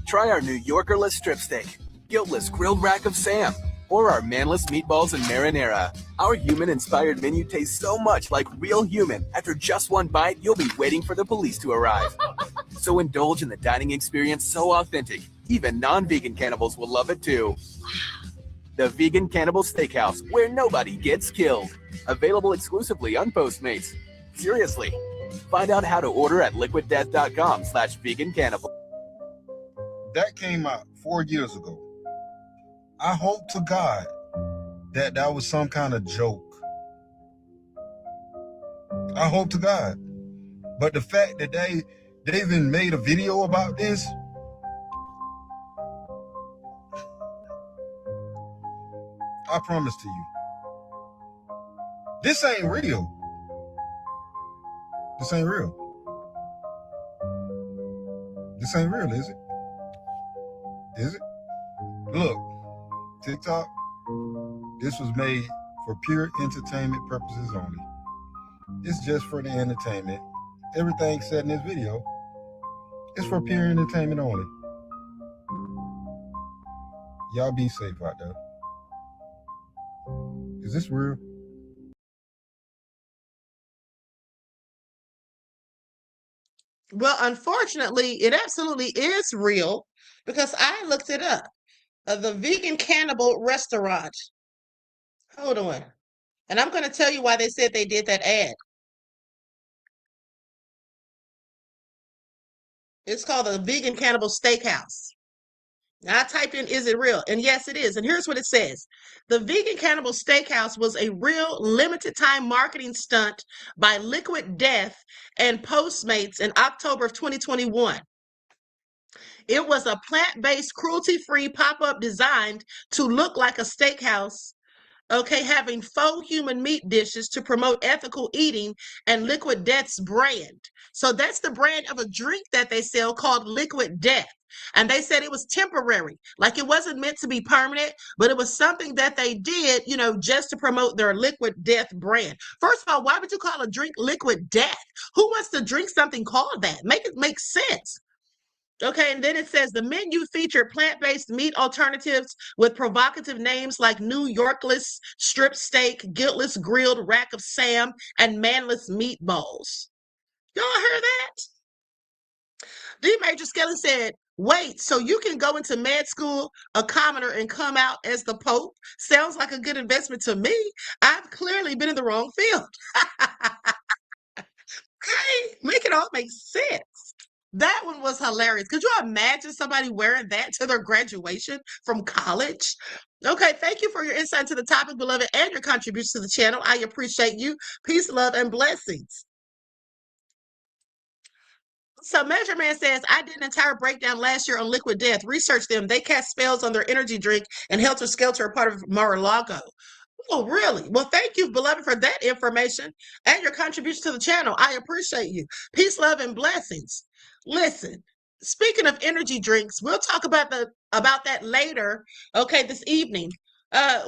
Try our New Yorkerless strip steak, guiltless grilled rack of Sam, or our manless meatballs and marinara. Our human-inspired menu tastes so much like real human. After just one bite, you'll be waiting for the police to arrive. So indulge in the dining experience so authentic. Even non-vegan cannibals will love it too. The Vegan Cannibal Steakhouse, where nobody gets killed. Available exclusively on Postmates. Seriously. Find out how to order at liquiddeath.com/vegancannibal. That came out 4 years ago. I hope to God that that was some kind of joke. I hope to God. But the fact that they even made a video about this, I promise to you, this ain't real. This ain't real. This ain't real, is it? Is it? Look, TikTok, this was made for pure entertainment purposes only. It's just for the entertainment. Everything said in this video is for pure entertainment only. Y'all be safe out there. Is this real? Well, unfortunately, it absolutely is real because I looked it up. The Vegan Cannibal Restaurant. Hold on. And I'm going to tell you why they said they did that ad. It's called the Vegan Cannibal Steakhouse. I typed in, is it real? And yes, it is. And here's what it says. The Vegan Cannibal Steakhouse was a real limited time marketing stunt by Liquid Death and Postmates in October of 2021. It was a plant-based, cruelty-free pop-up designed to look like a steakhouse, okay, having faux human meat dishes to promote ethical eating and Liquid Death's brand. So that's the brand of a drink that they sell called Liquid Death. And they said it was temporary, like it wasn't meant to be permanent, but it was something that they did, you know, just to promote their Liquid Death brand. First of all, why would you call a drink Liquid Death? Who wants to drink something called that? Make it make sense. Okay, and then it says the menu featured plant-based meat alternatives with provocative names like New Yorkless strip steak, guiltless grilled rack of Sam, and manless meatballs. Y'all hear that? D. Major Skelly said, wait, so you can go into med school, a commoner, and come out as the Pope? Sounds like a good investment to me. I've clearly been in the wrong field. Hey, make it all make sense. That one was hilarious. Could you imagine somebody wearing that to their graduation from college? Okay, thank you for your insight to the topic, beloved, and your contribution to the channel. I appreciate you. Peace, love, and blessings. So Measure Man says, I did an entire breakdown last year on Liquid Death. Research them. They cast spells on their energy drink, and Helter Skelter are part of Mar-a-Lago. Oh, really? Well, thank you, beloved, for that information and your contribution to the channel. I appreciate you. Peace, love, and blessings. Listen, speaking of energy drinks, we'll talk about that later, okay, this evening,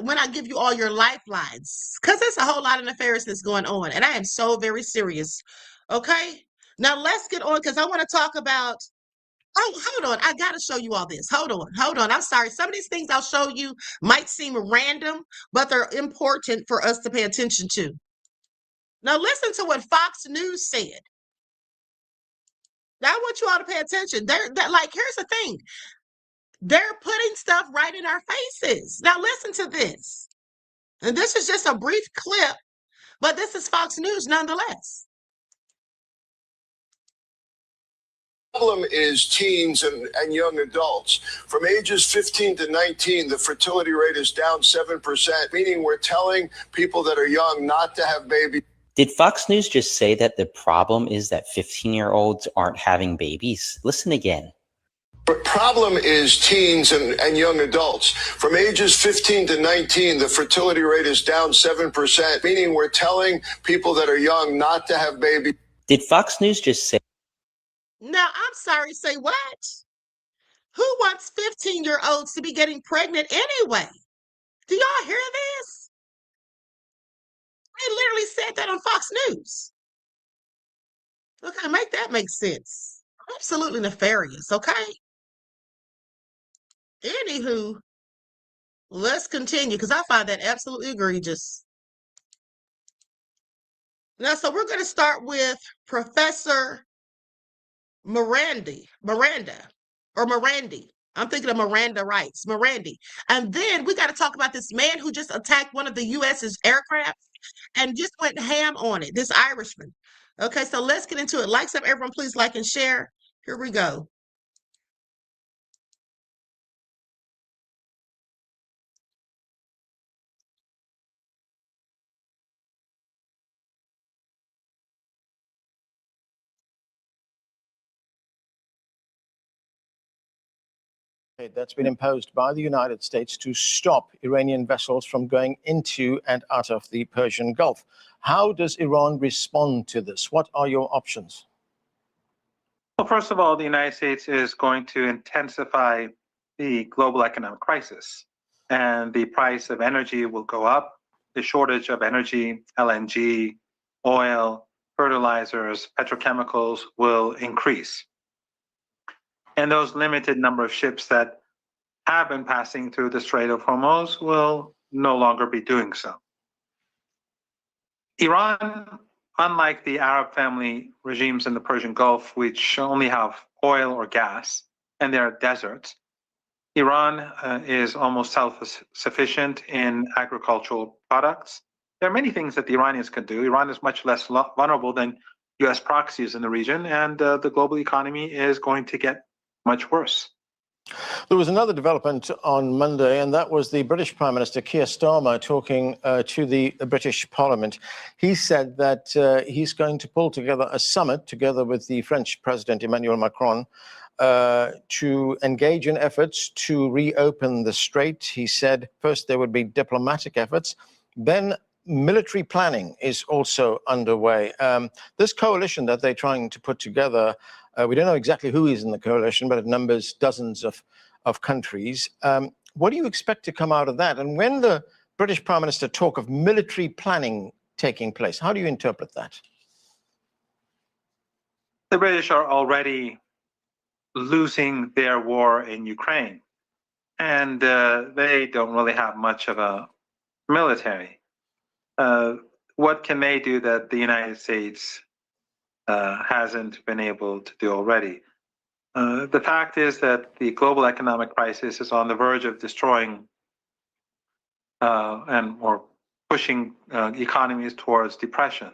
when I give you all your lifelines, because there's a whole lot of nefariousness going on, and I am so very serious, okay? Now, let's get on, because I want to talk about oh, hold on. I got to show you all this. Hold on. I'm sorry. Some of these things I'll show you might seem random, but they're important for us to pay attention to. Now, listen to what Fox News said. Now, I want you all to pay attention. They're like, here's the thing. They're putting stuff right in our faces. Now, listen to this. And this is just a brief clip, but this is Fox News nonetheless. Problem is teens and young adults. From ages 15 to 19, the fertility rate is down 7%, meaning we're telling people that are young not to have babies. Did Fox News just say that the problem is that 15-year-olds aren't having babies? Listen again. The problem is teens and young adults. From ages 15 to 19, the fertility rate is down 7%, meaning we're telling people that are young not to have babies. Did Fox News just say? Now, I'm sorry, say what? Who wants 15-year-olds to be getting pregnant anyway? Do y'all hear this? They literally said that on Fox News. Okay, make that make sense. Absolutely nefarious, okay? Anywho, let's continue, because I find that absolutely egregious. Now, so we're going to start with Professor Miranda. I'm thinking of Miranda Rights, Miranda. And then we got to talk about this man who just attacked one of the U.S.'s aircraft and just went ham on it, this Irishman. Okay, so let's get into it. Likes up, everyone, please like and share. Here we go. That's been imposed by the United States to stop Iranian vessels from going into and out of the Persian Gulf. How does Iran respond to this? What are your options? Well, first of all, the United States is going to intensify the global economic crisis, and the price of energy will go up. The shortage of energy, LNG, oil, fertilizers, petrochemicals will increase. And those limited number of ships that have been passing through the Strait of Hormuz will no longer be doing so. Iran, unlike the Arab family regimes in the Persian Gulf, which only have oil or gas, and there are deserts, Iran is almost self-sufficient in agricultural products. There are many things that the Iranians can do. Iran is much less vulnerable than U.S. proxies in the region, and the global economy is going to get much worse. There was another development on Monday, and that was the British Prime Minister Keir Starmer talking to the British Parliament. He said that he's going to pull together a summit together with the French President Emmanuel Macron to engage in efforts to reopen the strait. He said first there would be diplomatic efforts, then military planning is also underway. This coalition that they're trying to put together, we don't know exactly who is in the coalition, but it numbers dozens of countries. What do you expect to come out of that? And when the British Prime Minister talk of military planning taking place, how do you interpret that? The British are already losing their war in Ukraine, and they don't really have much of a military. What can they do that the United States hasn't been able to do already? The fact is that the global economic crisis is on the verge of destroying or pushing economies towards depression.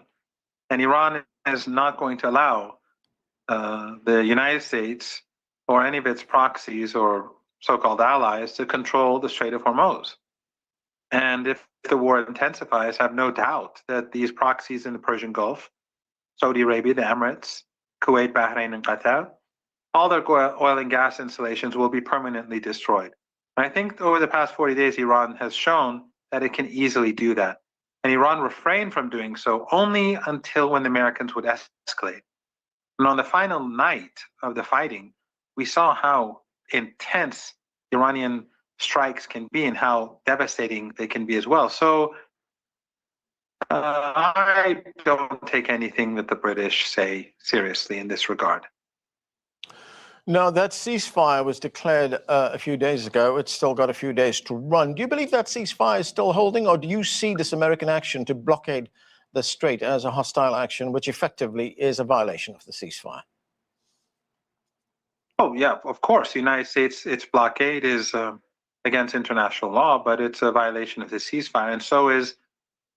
And Iran is not going to allow the United States or any of its proxies or so-called allies to control the Strait of Hormuz. And if the war intensifies, I have no doubt that these proxies in the Persian Gulf, Saudi Arabia, the Emirates, Kuwait, Bahrain, and Qatar, all their oil and gas installations will be permanently destroyed. And I think over the past 40 days, Iran has shown that it can easily do that. And Iran refrained from doing so only until when the Americans would escalate. And on the final night of the fighting, we saw how intense Iranian strikes can be and how devastating they can be as well. So I don't take anything that the British say seriously in this regard. Now, that ceasefire was declared a few days ago. It's still got a few days to run. Do you believe that ceasefire is still holding, or do you see this American action to blockade the strait as a hostile action, which effectively is a violation of the ceasefire? Oh, yeah, of course. The United States, its blockade is against international law, but it's a violation of the ceasefire. And so is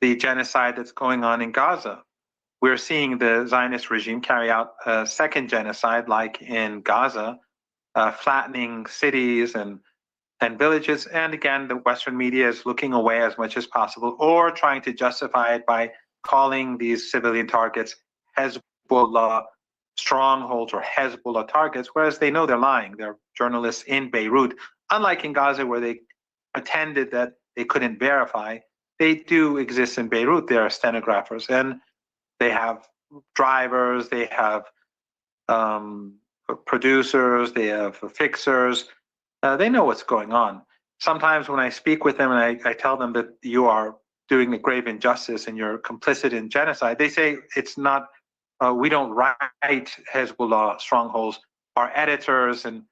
the genocide that's going on in Gaza. We're seeing the Zionist regime carry out a second genocide, like in Gaza, flattening cities and villages. And again, the Western media is looking away as much as possible, or trying to justify it by calling these civilian targets Hezbollah strongholds or Hezbollah targets, whereas they know they're lying. They're journalists in Beirut. Unlike in Gaza, where they pretended that they couldn't verify, they do exist in Beirut. They are stenographers, and they have drivers, they have producers, they have fixers. They know what's going on. Sometimes when I speak with them and I tell them that you are doing a grave injustice and you're complicit in genocide, they say it's not, we don't write Hezbollah strongholds. Our editors and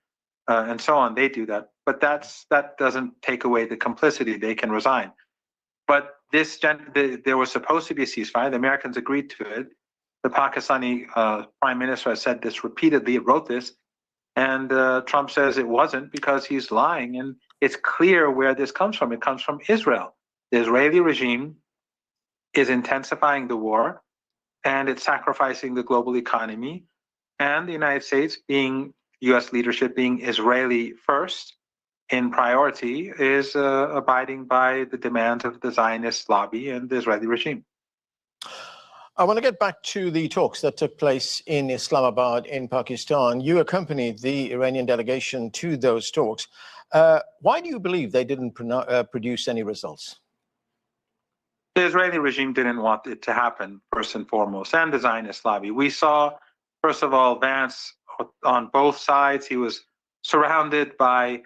so on, they do that. But that doesn't take away the complicity. They can resign. But there was supposed to be a ceasefire. The Americans agreed to it. The Pakistani prime minister has said this repeatedly, wrote this, and Trump says it wasn't because he's lying. And it's clear where this comes from. It comes from Israel. The Israeli regime is intensifying the war, and it's sacrificing the global economy. And the United States, being U.S. leadership, being Israeli first, in priority, is abiding by the demands of the Zionist lobby and the Israeli regime. I want to get back to the talks that took place in Islamabad in Pakistan. You accompanied the Iranian delegation to those talks. Why do you believe they didn't produce any results? The Israeli regime didn't want it to happen, first and foremost, and the Zionist lobby. We saw, first of all, Vance on both sides. He was surrounded by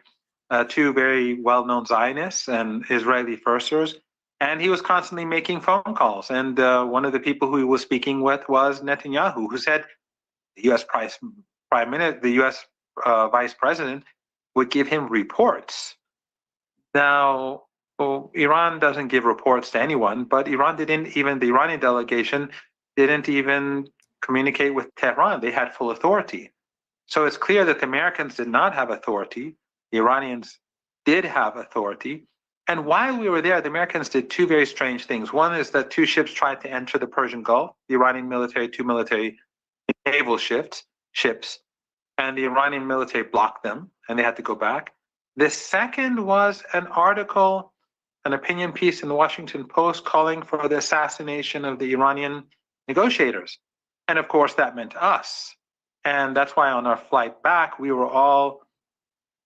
two very well-known Zionists and Israeli firsters, and he was constantly making phone calls. And one of the people who he was speaking with was Netanyahu, who said the U.S. Prime Minister, the U.S. Vice President, would give him reports. Now, Iran doesn't give reports to anyone, but the Iranian delegation didn't even communicate with Tehran. They had full authority. So it's clear that the Americans did not have authority. The Iranians did have authority. And while we were there, the Americans did two very strange things. One is that two ships tried to enter the Persian Gulf, the Iranian military, two naval ships, and the Iranian military blocked them and they had to go back. The second was an article, an opinion piece in the Washington Post calling for the assassination of the Iranian negotiators. And of course, that meant us. And that's why on our flight back, we were all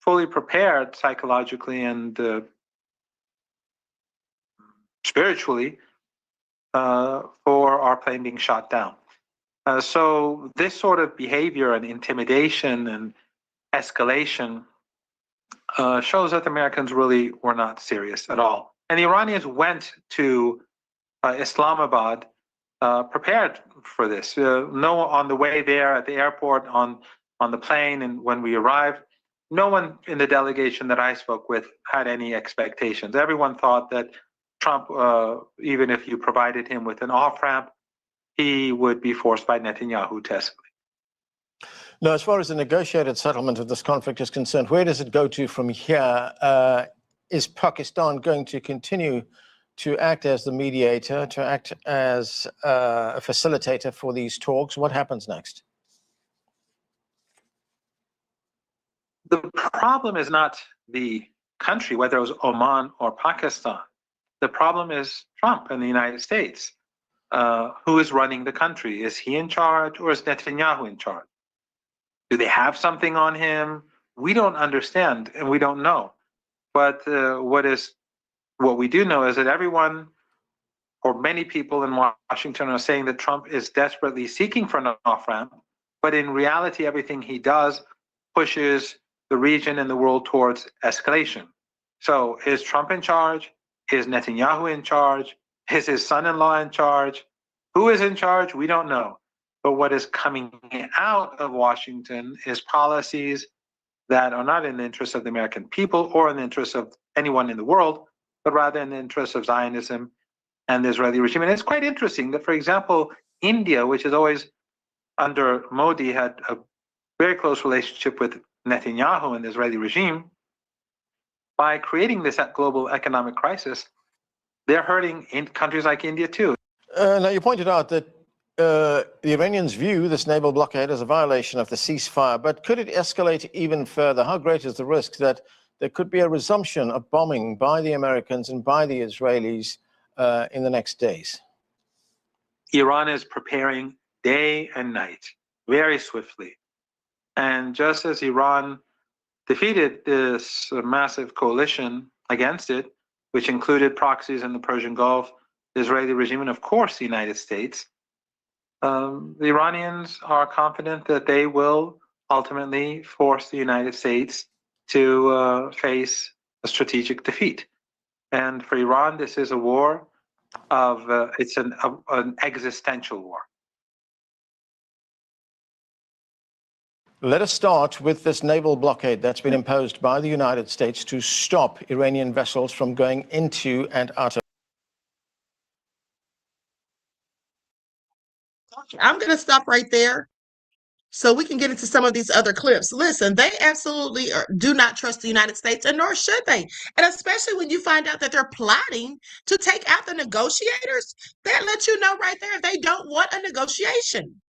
fully prepared psychologically and spiritually for our plane being shot down. So this sort of behavior and intimidation and escalation shows that the Americans really were not serious at all. And the Iranians went to Islamabad prepared for this. No, on the way there at the airport, on the plane, and when we arrived, no one in the delegation that I spoke with had any expectations. Everyone thought that Trump, even if you provided him with an off-ramp, he would be forced by Netanyahu to escalate. Now, as far as the negotiated settlement of this conflict is concerned, where does it go to from here? Is Pakistan going to continue to act as the mediator, to act as a facilitator for these talks? What happens next? The problem is not the country, whether it was Oman or Pakistan. The problem is Trump and the United States. Who is running the country? Is he in charge or is Netanyahu in charge? Do they have something on him? We don't understand and we don't know. But what we do know is that everyone or many people in Washington are saying that Trump is desperately seeking for an off-ramp, but in reality, everything he does pushes the region and the world towards escalation. So is Trump in charge? Is Netanyahu in charge? Is his son-in-law in charge? Who is in charge? We don't know. But what is coming out of Washington is policies that are not in the interest of the American people or in the interest of anyone in the world, but rather in the interest of Zionism and the Israeli regime. And it's quite interesting that, for example, India, which is always under Modi, had a very close relationship with Netanyahu and the Israeli regime. By creating this global economic crisis, they're hurting in countries like India too. Now, you pointed out that the Iranians view this naval blockade as a violation of the ceasefire, but could it escalate even further? How great is the risk that there could be a resumption of bombing by the Americans and by the Israelis in the next days? Iran is preparing day and night, very swiftly. And just as Iran defeated this massive coalition against it, which included proxies in the Persian Gulf, the Israeli regime, and of course the United States, the Iranians are confident that they will ultimately force the United States to face a strategic defeat. And for Iran, this is a war of, it's an existential war. Let us start with this naval blockade that's been imposed by the United States to stop Iranian vessels from going into and out of. I'm going to stop right there so we can get into some of these other clips. Listen, they absolutely do not trust the United States, and nor should they. And especially when you find out that they're plotting to take out the negotiators, that lets you know right there they don't want a negotiation.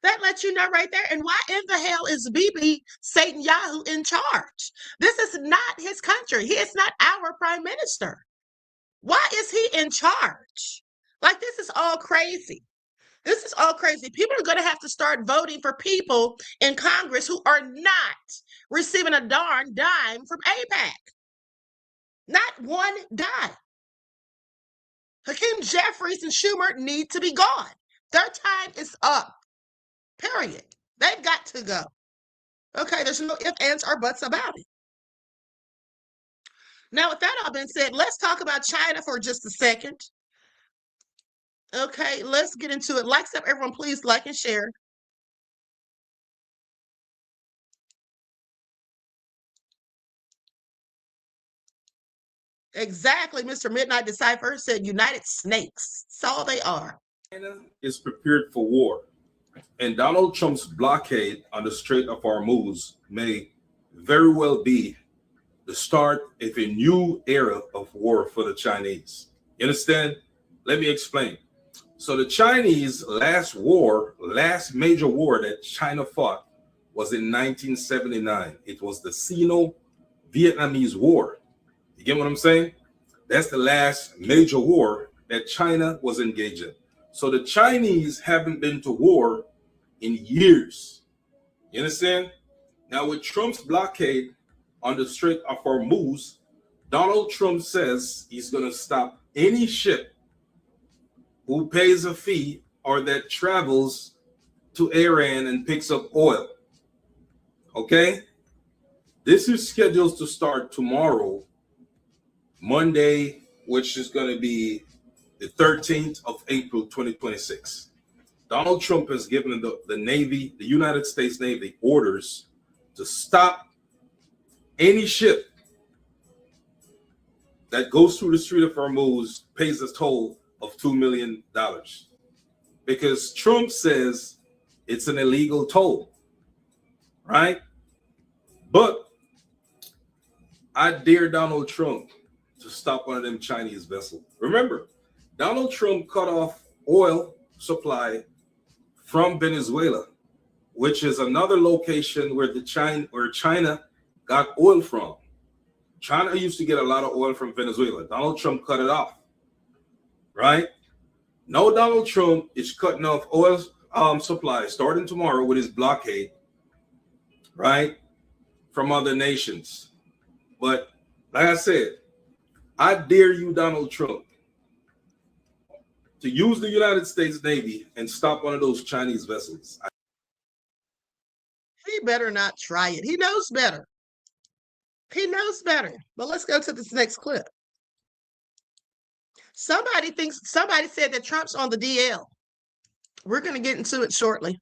That lets you know right there. And why in the hell is Bibi Netanyahu in charge? This is not his country. He is not our prime minister. Why is he in charge? Like, this is all crazy. This is all crazy. People are going to have to start voting for people in Congress who are not receiving a darn dime from AIPAC. Not one dime. Hakeem Jeffries and Schumer need to be gone. Their time is up. Period. They've got to go. Okay, there's no ifs, ands, or buts about it. Now, with that all being said, let's talk about China for just a second. Okay, let's get into it. Like, up, everyone, please like and share. Exactly, Mr. Midnight Decipher said United Snakes. That's all they are. China is prepared for war, and Donald Trump's blockade on the Strait of Hormuz may very well be the start of a new era of war for the Chinese. You understand? Let me explain. So the Chinese last major war that China fought was in 1979. It was the Sino-Vietnamese War. You get what I'm saying? That's the last major war that China was engaged in. So the Chinese haven't been to war in years. You understand? Now with Trump's blockade on the Strait of Hormuz, Donald Trump says he's going to stop any ship who pays a fee or that travels to Iran and picks up oil. Okay? This is scheduled to start tomorrow, Monday, which is going to be the 13th of April, 2026. Donald Trump has given the Navy, the United States Navy, orders to stop any ship that goes through the Strait of Hormuz, pays a toll of $2 million. Because Trump says it's an illegal toll, right? But I dare Donald Trump to stop one of them Chinese vessels. Remember, Donald Trump cut off oil supply from Venezuela, which is another location where China got oil from. China used to get a lot of oil from Venezuela. Donald Trump cut it off, right? Now Donald Trump is cutting off oil supply starting tomorrow with his blockade, right, from other nations. But like I said, I dare you, Donald Trump, to use the United States Navy and stop one of those Chinese vessels. He better not try it. He knows better. He knows better. But let's go to this next clip. Somebody said that Trump's on the DL. We're going to get into it shortly.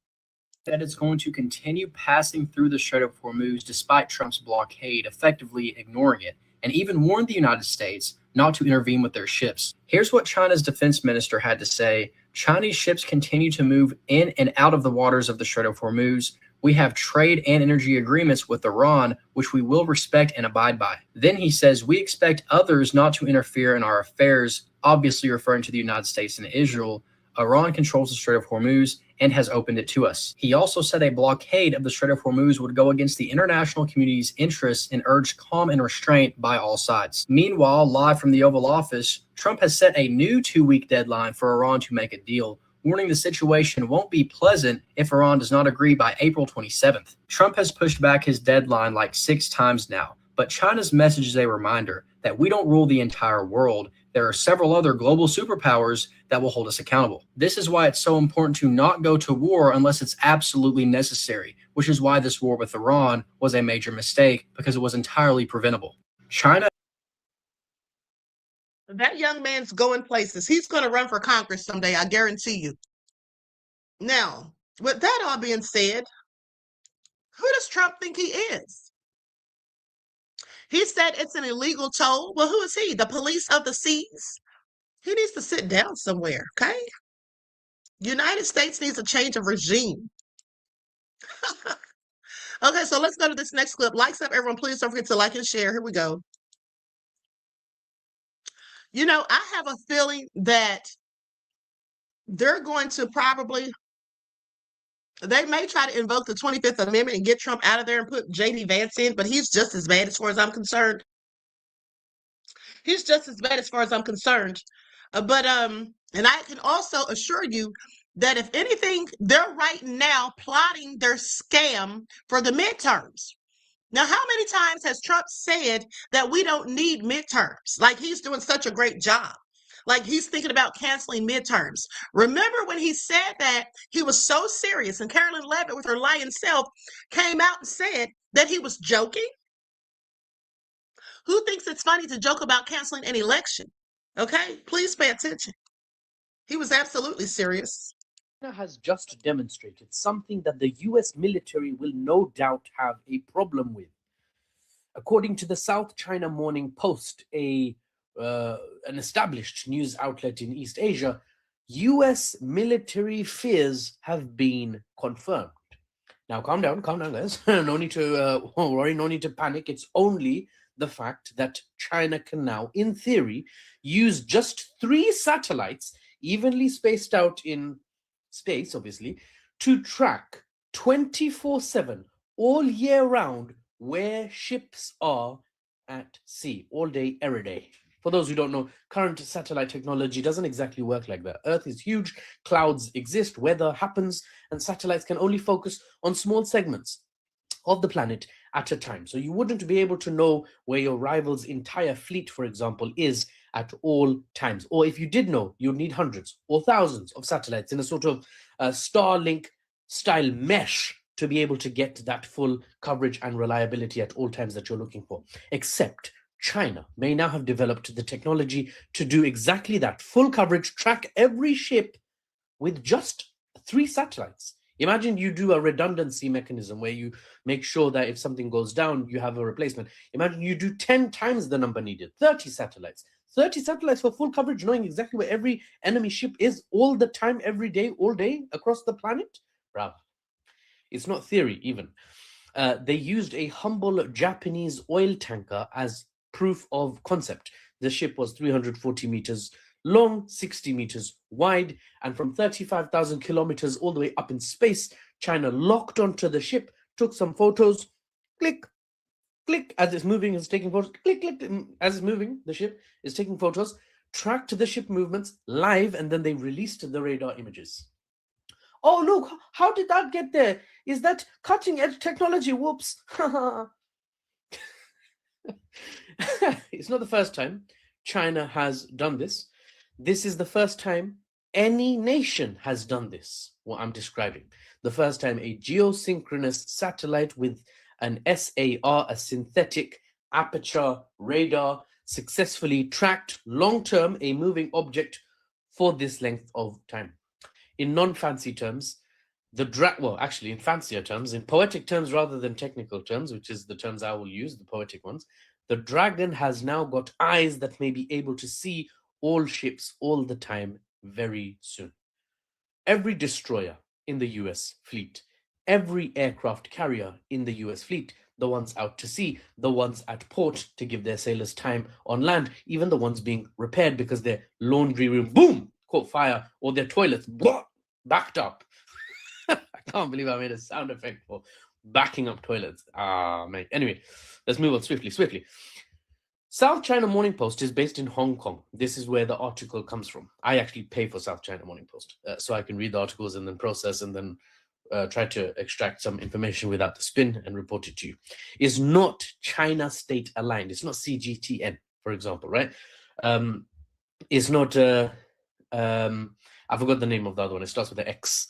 That it's going to continue passing through the Strait of Hormuz despite Trump's blockade, effectively ignoring it, and even warned the United States not to intervene with their ships. Here's what China's defense minister had to say. Chinese ships continue to move in and out of the waters of the Strait of Hormuz. We have trade and energy agreements with Iran, which we will respect and abide by. Then he says, we expect others not to interfere in our affairs, obviously referring to the United States and Israel. Iran controls the Strait of Hormuz and has opened it to us. He also said a blockade of the Strait of Hormuz would go against the international community's interests and urged calm and restraint by all sides. Meanwhile, live from the Oval Office, Trump has set a new 2-week deadline for Iran to make a deal, warning the situation won't be pleasant if Iran does not agree by April 27th. Trump has pushed back his deadline like 6 times now, but China's message is a reminder that we don't rule the entire world. There are several other global superpowers that will hold us accountable. This is why it's so important to not go to war unless it's absolutely necessary, which is why this war with Iran was a major mistake, because it was entirely preventable. China. That young man's going places. He's going to run for Congress someday, I guarantee you. Now, with that all being said, who does Trump think he is? He said it's an illegal toll. Well, who is he? The police of the seas? He needs to sit down somewhere, okay? United States needs a change of regime. Okay, so let's go to this next clip. Likes up, everyone. Please don't forget to like and share. Here we go. You know, I have a feeling that they're going to they may try to invoke the 25th Amendment and get Trump out of there and put J.D. Vance in, but he's just as bad as far as I'm concerned. He's just as bad as far as I'm concerned. And I can also assure you that if anything, they're right now plotting their scam for the midterms. Now, how many times has Trump said that we don't need midterms? Like, he's doing such a great job. Like, he's thinking about canceling midterms. Remember when he said that he was so serious, and Carolyn Levitt with her lying self came out and said that he was joking? Who thinks it's funny to joke about canceling an election? Okay, please pay attention. He was absolutely serious. China has just demonstrated something that the US military will no doubt have a problem with. According to the South China Morning Post, an established news outlet in East Asia, US military fears have been confirmed. Now, calm down, guys. No need to worry, no need to panic. It's only the fact that China can now, in theory, use just 3 satellites, evenly spaced out in space, obviously, to track 24/7 all year round where ships are at sea, all day, every day. For those who don't know, current satellite technology doesn't exactly work like that. Earth is huge, clouds exist, weather happens, and satellites can only focus on small segments of the planet at a time. So you wouldn't be able to know where your rival's entire fleet, for example, is at all times. Or if you did know, you'd need hundreds or thousands of satellites in a sort of Starlink style mesh to be able to get that full coverage and reliability at all times that you're looking for. Except China may now have developed the technology to do exactly that, full coverage, track every ship with just 3 satellites. Imagine you do a redundancy mechanism where you make sure that if something goes down, you have a replacement. Imagine you do 10 times the number needed, 30 satellites. 30 satellites for full coverage, knowing exactly where every enemy ship is all the time, every day, all day across the planet. Bravo. It's not theory even. They used a humble Japanese oil tanker as proof of concept. The ship was 340 meters long, 60 meters wide, and from 35,000 kilometers all the way up in space, China locked onto the ship, took some photos, click, click, as it's moving, it's taking photos, click, click, as it's moving, the ship is taking photos, tracked the ship movements live, and then they released the radar images. Oh, look, how did that get there? Is that cutting edge technology? Whoops. It's not the first time China has done this. This is the first time any nation has done this, what I'm describing. The first time a geosynchronous satellite with an SAR, a synthetic aperture radar, successfully tracked long-term a moving object for this length of time. In non-fancy terms, actually in fancier terms, in poetic terms rather than technical terms, which is the terms I will use, the poetic ones, the dragon has now got eyes that may be able to see all ships all the time very soon. Every destroyer in the US fleet, every aircraft carrier in the US fleet, the ones out to sea, the ones at port to give their sailors time on land, even the ones being repaired because their laundry room, boom, caught fire, or their toilets, blah, backed up. I can't believe I made a sound effect for backing up toilets. Mate. Anyway, let's move on swiftly. South China Morning Post is based in Hong Kong. This is where the article comes from. I actually pay for South China Morning Post so I can read the articles and then process and then try to extract some information without the spin and report it to you. It's not China state aligned. It's not CGTN, for example, right? It's not, I forgot the name of the other one. It starts with an X.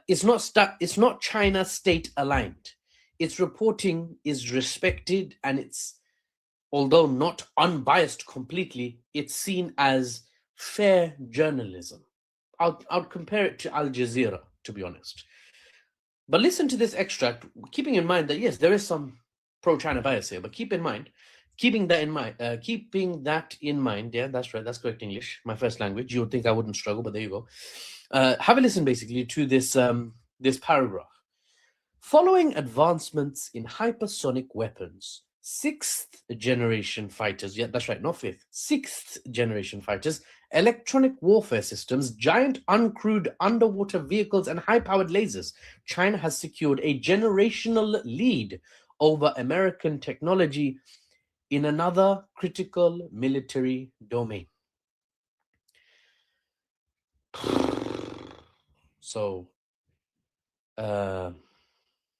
It's not China state aligned. Its reporting is respected, and it's, although not unbiased completely, it's seen as fair journalism. I'll compare it to Al Jazeera, to be honest. But listen to this extract, keeping in mind that yes, there is some pro-China bias here, but keeping that in mind, yeah, that's right, that's correct English, my first language. You would think I wouldn't struggle, but there you go. Have a listen basically to this this paragraph. Following advancements in hypersonic weapons, 6th generation fighters, yeah, that's right, not 5th, 6th generation fighters, electronic warfare systems, giant uncrewed underwater vehicles, and high-powered lasers, China has secured a generational lead over American technology in another critical military domain. So,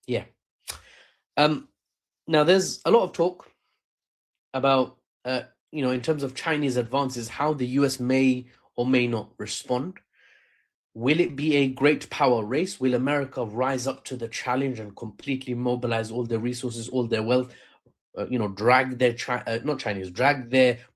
yeah. Now, there's a lot of talk about, in terms of Chinese advances, how the US may or may not respond. Will it be a great power race? Will America rise up to the challenge and completely mobilize all their resources, all their wealth, drag their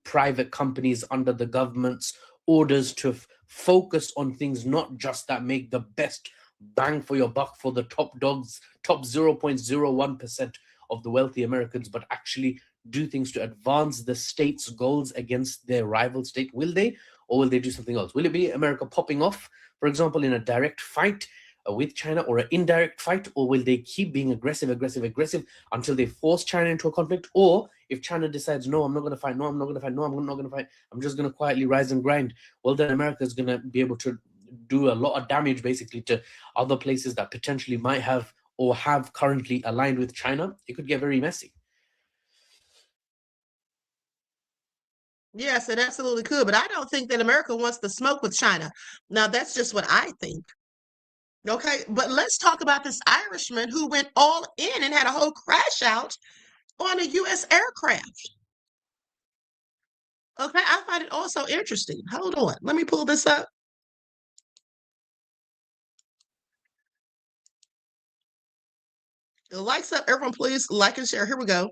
private companies under the government's orders to focus on things not just that make the best bang for your buck for the top dogs, top 0.01% of the wealthy Americans, but actually do things to advance the state's goals against their rival state? Will they, or will they do something else? Will it be America popping off, for example, in a direct fight with China, or an indirect fight, or will they keep being aggressive until they force China into a conflict? Or if China decides, no, I'm not going to fight, no, I'm not going to fight, no, I'm not going to fight, I'm just going to quietly rise and grind, well, then America is going to be able to do a lot of damage basically to other places that potentially might have or have currently aligned with China, it could get very messy. Yes, it absolutely could, but I don't think that America wants to smoke with China. Now, that's just what I think. Okay, but let's talk about this Irishman who went all in and had a whole crash out on a U.S. aircraft. Okay, I find it also interesting. Hold on, let me pull this up. The likes up, everyone, please like and share. Here we go.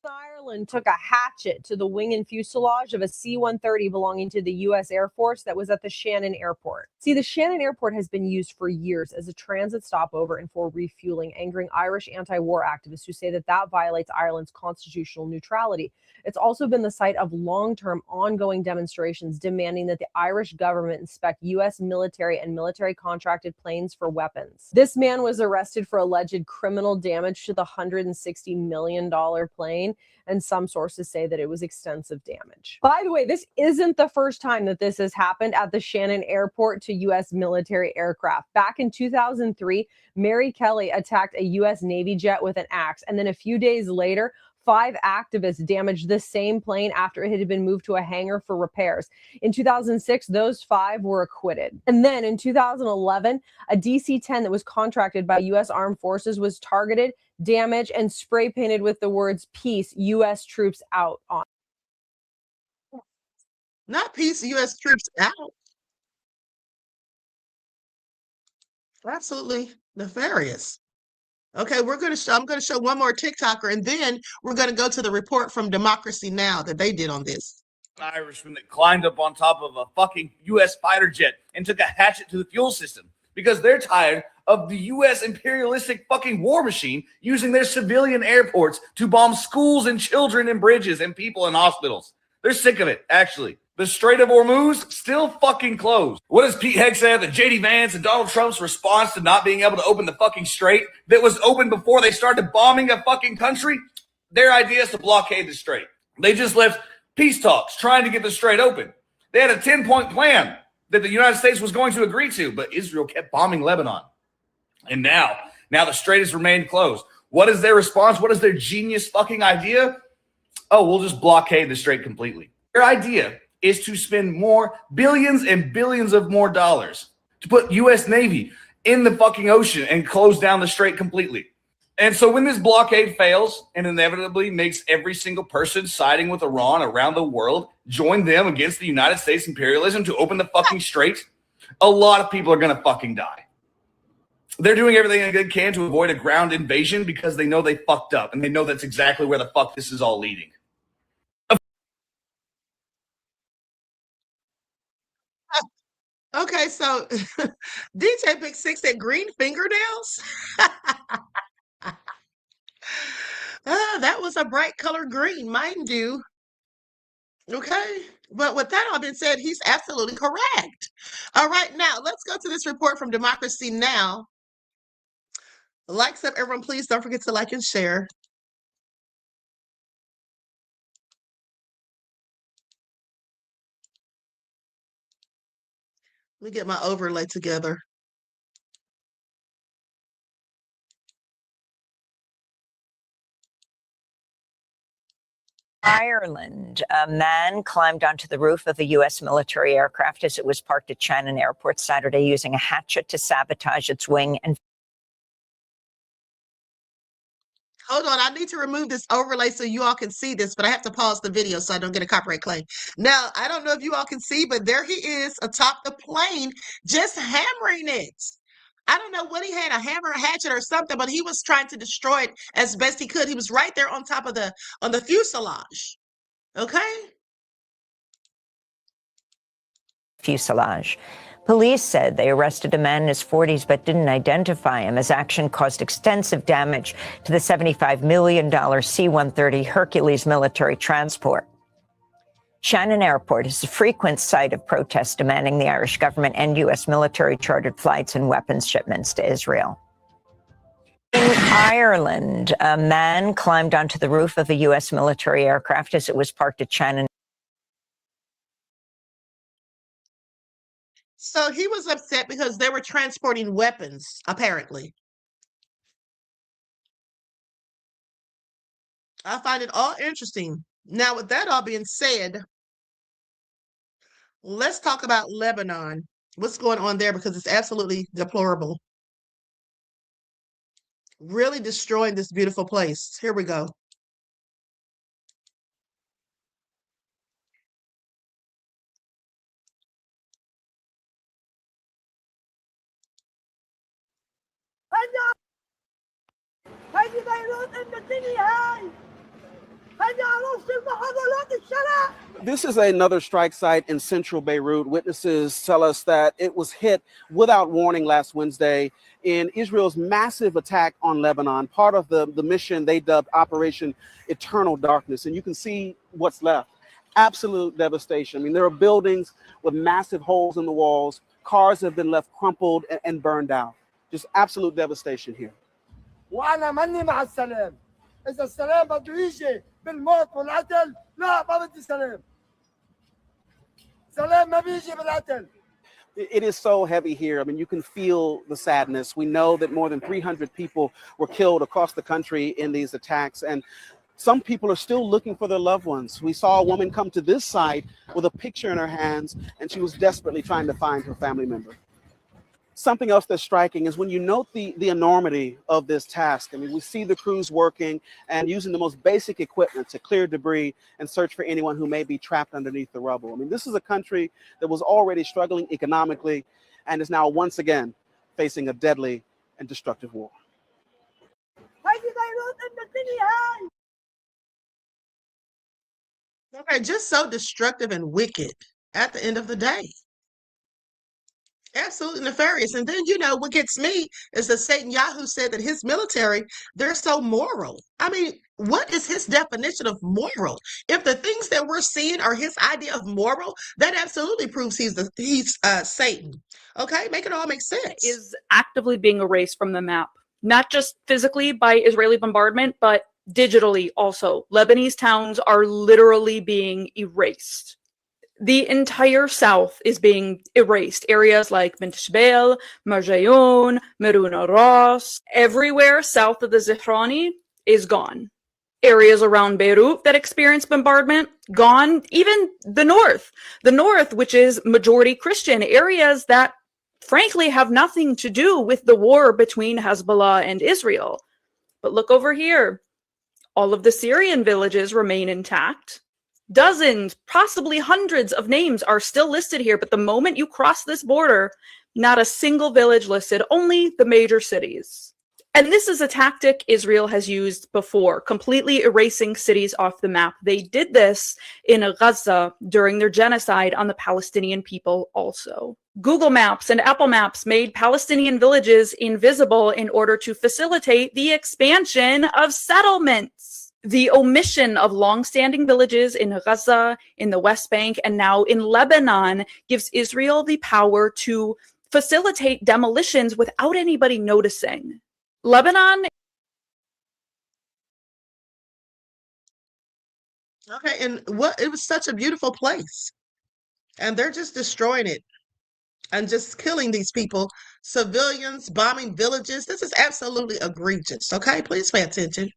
Ireland took a hatchet to the wing and fuselage of a C-130 belonging to the U.S. Air Force that was at the Shannon Airport. See, the Shannon Airport has been used for years as a transit stopover and for refueling, angering Irish anti-war activists who say that that violates Ireland's constitutional neutrality. It's also been the site of long-term ongoing demonstrations demanding that the Irish government inspect U.S. military and military contracted planes for weapons. This man was arrested for alleged criminal damage to the $160 million plane, and some sources say that it was extensive damage. By the way, this isn't the first time that this has happened at the Shannon Airport to U.S. military aircraft. Back in 2003, Mary Kelly attacked a U.S. Navy jet with an axe, and then a few days later, 5 activists damaged the same plane after it had been moved to a hangar for repairs. In 2006, those 5 were acquitted. And then in 2011, a DC-10 that was contracted by U.S. Armed Forces was targeted, damaged, and spray painted with the words "Peace, U.S. Troops Out" on. Not peace, U.S. troops out. Absolutely nefarious. Okay, I'm going to show one more TikToker, and then we're going to go to the report from Democracy Now! That they did on this. An Irishman that climbed up on top of a fucking U.S. fighter jet and took a hatchet to the fuel system because they're tired of the U.S. imperialistic fucking war machine using their civilian airports to bomb schools and children and bridges and people in hospitals. They're sick of it, actually. The Strait of Hormuz still fucking closed. What does Pete Heck say that J.D. Vance and Donald Trump's response to not being able to open the fucking strait that was open before they started bombing a fucking country? Their idea is to blockade the strait. They just left peace talks trying to get the strait open. They had a 10-point plan that the United States was going to agree to, but Israel kept bombing Lebanon. And now the strait has remained closed. What is their response? What is their genius fucking idea? Oh, we'll just blockade the strait completely. Their idea is to spend more billions and billions of more dollars to put U.S. Navy in the fucking ocean and close down the strait completely. And so when this blockade fails and inevitably makes every single person siding with Iran around the world join them against the United States imperialism to open the fucking strait, a lot of people are going to fucking die. They're doing everything they can to avoid a ground invasion because they know they fucked up and they know that's exactly where the fuck this is all leading. Okay, so DJ Big Six said green fingernails. That was a bright color green, mind you. Okay, but with that all been said, he's absolutely correct. All right, now let's go to this report from Democracy Now! Likes up, everyone, please don't forget to like and share. Let me get my overlay together. Ireland, a man climbed onto the roof of a U.S. military aircraft as it was parked at Shannon Airport Saturday using a hatchet to sabotage its wing and Hold on, I need to remove this overlay so you all can see this, but I have to pause the video so I don't get a copyright claim. Now, I don't know if you all can see, but there he is atop the plane just hammering it. I don't know what he had, a hammer, a hatchet, or something, but he was trying to destroy it as best he could. He was right there on top of the fuselage. Okay? fuselage. Police said they arrested a man in his 40s but didn't identify him as action caused extensive damage to the $75 million C-130 Hercules military transport. Shannon Airport is a frequent site of protests demanding the Irish government end U.S. military chartered flights and weapons shipments to Israel. In Ireland, a man climbed onto the roof of a U.S. military aircraft as it was parked at Shannon. So he was upset because they were transporting weapons, apparently. I find it all interesting. Now, with that all being said, let's talk about Lebanon. What's going on there? Because it's absolutely deplorable. Really destroying this beautiful place. Here we go. هذه بيروت الدنيا هاي هذه عروس المحاضرات الشرع. This is another strike site in central Beirut. Witnesses tell us that it was hit without warning last Wednesday in Israel's massive attack on Lebanon, part of the mission they dubbed Operation Eternal Darkness. And you can see what's left. Absolute devastation. I mean, there are buildings with massive holes in the walls. Cars have been left crumpled and burned out. Just absolute devastation here. وانا ماني مع السلام اذا السلام بده يجي بالموت والقتل لا ما بدي سلام سلام ما بيجي بالقتل. It is so heavy here. I mean, you can feel the sadness. We know that more than 300 people were killed across the country in these attacks, and some people are still looking for their loved ones. We saw a woman come to this site with a picture in her hands, and she was desperately trying to find her family member. Something else that's striking is when you note the enormity of this task. I mean, we see the crews working and using the most basic equipment to clear debris and search for anyone who may be trapped underneath the rubble. I mean, this is a country that was already struggling economically and is now once again facing a deadly and destructive war. Okay, just so destructive and wicked at the end of the day. Absolutely nefarious. And then, you know, what gets me is that Satan Yahoo said that his military, they're so moral. I mean, what is his definition of moral? If the things that we're seeing are his idea of moral, that absolutely proves he's Satan. Okay, make it all make sense. Is actively being erased from the map, not just physically by Israeli bombardment, but digitally also. Lebanese towns are literally being erased. The entire south is being erased. Areas like Bint Shbeil, Marjayoun, Meruna Ras, everywhere south of the Zihrani is gone. Areas around Beirut that experience bombardment, gone. Even the north, which is majority Christian, areas that frankly have nothing to do with the war between Hezbollah and Israel. But look over here. All of the Syrian villages remain intact. Dozens, possibly hundreds of names are still listed here, but the moment you cross this border, not a single village listed, only the major cities. And this is a tactic Israel has used before, completely erasing cities off the map. They did this in Gaza during their genocide on the Palestinian people also. Google Maps and Apple Maps made Palestinian villages invisible in order to facilitate the expansion of settlements. The omission of long-standing villages in Gaza, in the West Bank, and now in Lebanon gives Israel the power to facilitate demolitions without anybody noticing. Lebanon. Okay, and it was such a beautiful place. And they're just destroying it and just killing these people, civilians, bombing villages. This is absolutely egregious. Okay, please pay attention.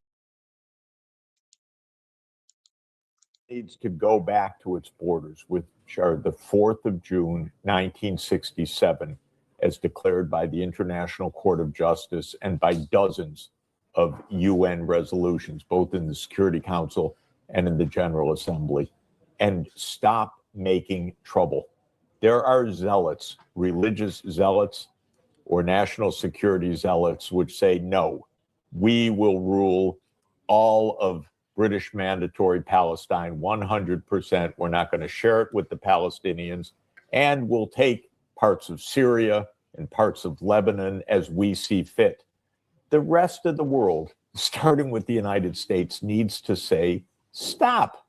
Needs to go back to its borders, which are the 4th of June, 1967, as declared by the International Court of Justice and by dozens of UN resolutions, both in the Security Council and in the General Assembly, and stop making trouble. There are zealots, religious zealots or national security zealots, which say, no, we will rule all of British Mandatory Palestine 100%. We're not going to share it with the Palestinians, and we'll take parts of Syria and parts of Lebanon as we see fit. The rest of the world, starting with the United States, needs to say, stop.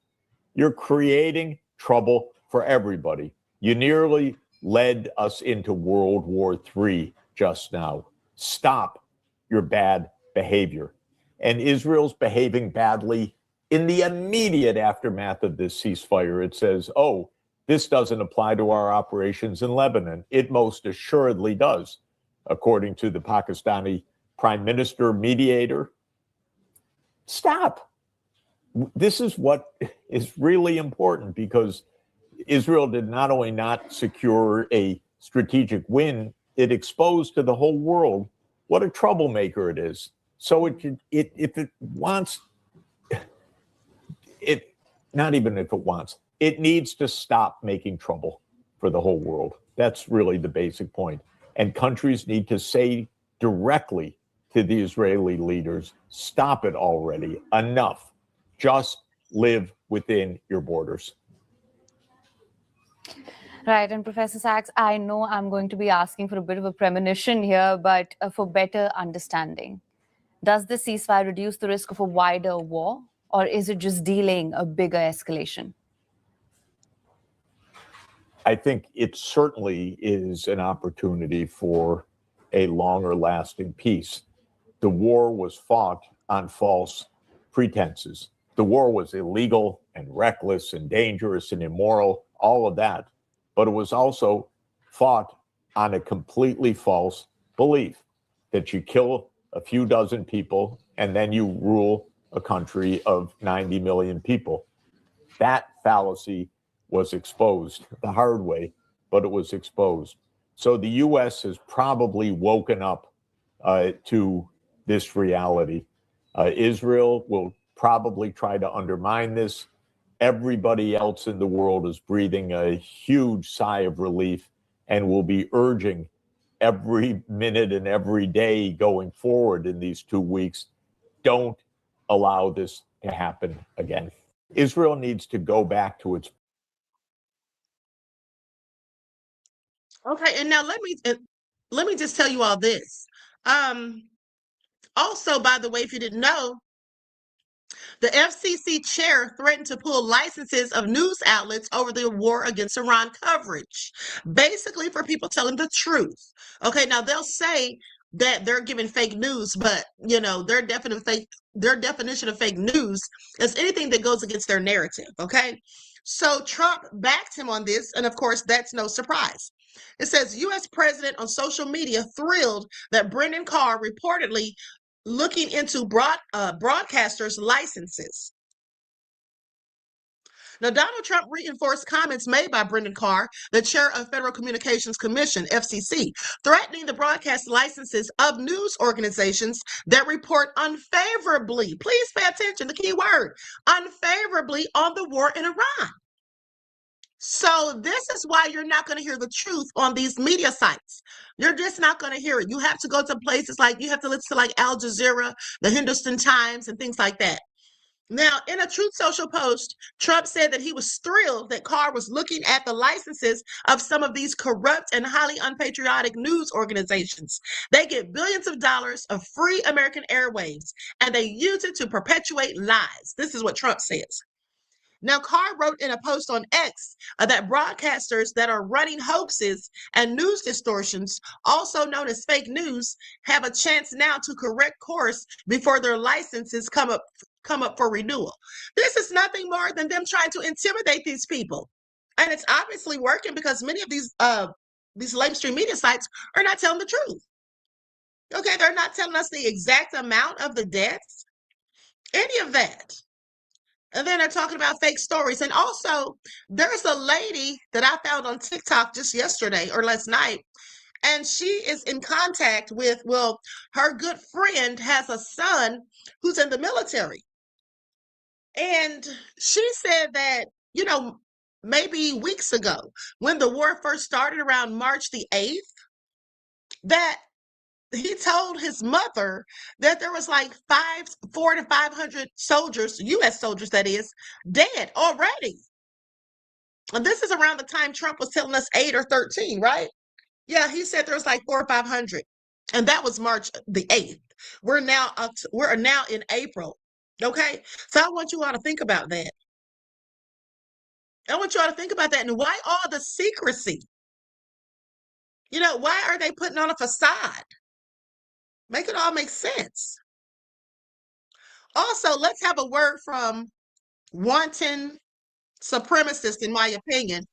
You're creating trouble for everybody. You nearly led us into World War III just now. Stop your bad behavior. And Israel's behaving badly in the immediate aftermath of this ceasefire. It says, oh, This doesn't apply to our operations in Lebanon. It most assuredly does, according to the Pakistani prime minister mediator. Stop. This is what is really important, because Israel did not only not secure a strategic win, it exposed to the whole world what a troublemaker it is. So if it wants, not even if it wants, it needs to stop making trouble for the whole world. That's really the basic point. And countries need to say directly to the Israeli leaders, stop it already, enough. Just live within your borders. Right. And Professor Sachs, I know I'm going to be asking for a bit of a premonition here, but for better understanding, does the ceasefire reduce the risk of a wider war, or is it just delaying a bigger escalation? I think it certainly is an opportunity for a longer lasting peace. The war was fought on false pretenses. The war was illegal and reckless and dangerous and immoral, all of that. But it was also fought on a completely false belief that you kill a few dozen people and then you rule a country of 90 million people. That fallacy was exposed the hard way, but it was exposed. So the U.S. has probably woken up to this reality. Israel will probably try to undermine this. Everybody else in the world is breathing a huge sigh of relief and will be urging every minute and every day going forward in these 2 weeks, don't allow this to happen again. Israel needs to go back to its. Okay, and now let me just tell you all this. Also, by the way, if you didn't know, the FCC chair threatened to pull licenses of news outlets over the war against Iran coverage, basically for people telling the truth. Okay, now they'll say that they're giving fake news, but their definition of fake news is anything that goes against their narrative. Okay, so Trump backed him on this, and of course, that's no surprise. It says U.S. president on social media thrilled that Brendan Carr reportedly looking into broadcasters' licenses. Now, Donald Trump reinforced comments made by Brendan Carr, the chair of Federal Communications Commission, FCC, threatening the broadcast licenses of news organizations that report unfavorably, please pay attention, the key word, unfavorably on the war in Iran. So this is why you're not going to hear the truth on these media sites. You're just not going to hear it. You have to go to places you have to listen to like Al Jazeera, the Hindustan Times, and things like that. Now, in a Truth Social post, Trump said that he was thrilled that Carr was looking at the licenses of some of these corrupt and highly unpatriotic news organizations. They get billions of dollars of free American airwaves, and they use it to perpetuate lies. This is what Trump says. Now, Carr wrote in a post on X that broadcasters that are running hoaxes and news distortions, also known as fake news, have a chance now to correct course before their licenses come up for renewal. This is nothing more than them trying to intimidate these people. And it's obviously working because many of these lamestream media sites are not telling the truth. Okay, they're not telling us the exact amount of the deaths, any of that. And then they're talking about fake stories. And also, there's a lady that I found on TikTok just yesterday or last night, and she is in contact with, her good friend has a son who's in the military. And she said that, maybe weeks ago, when the war first started around March the 8th, that he told his mother that there was like 400 to 500 soldiers, U.S. soldiers that is, dead already. And this is around the time Trump was telling us 8 or 13, right? Yeah, he said there was like 400 or 500. And that was March the 8th. We're now in April. Okay? So I want you all to think about that. And why all the secrecy? Why are they putting on a facade? Make it all make sense. Also, let's have a word from wanton supremacist, in my opinion.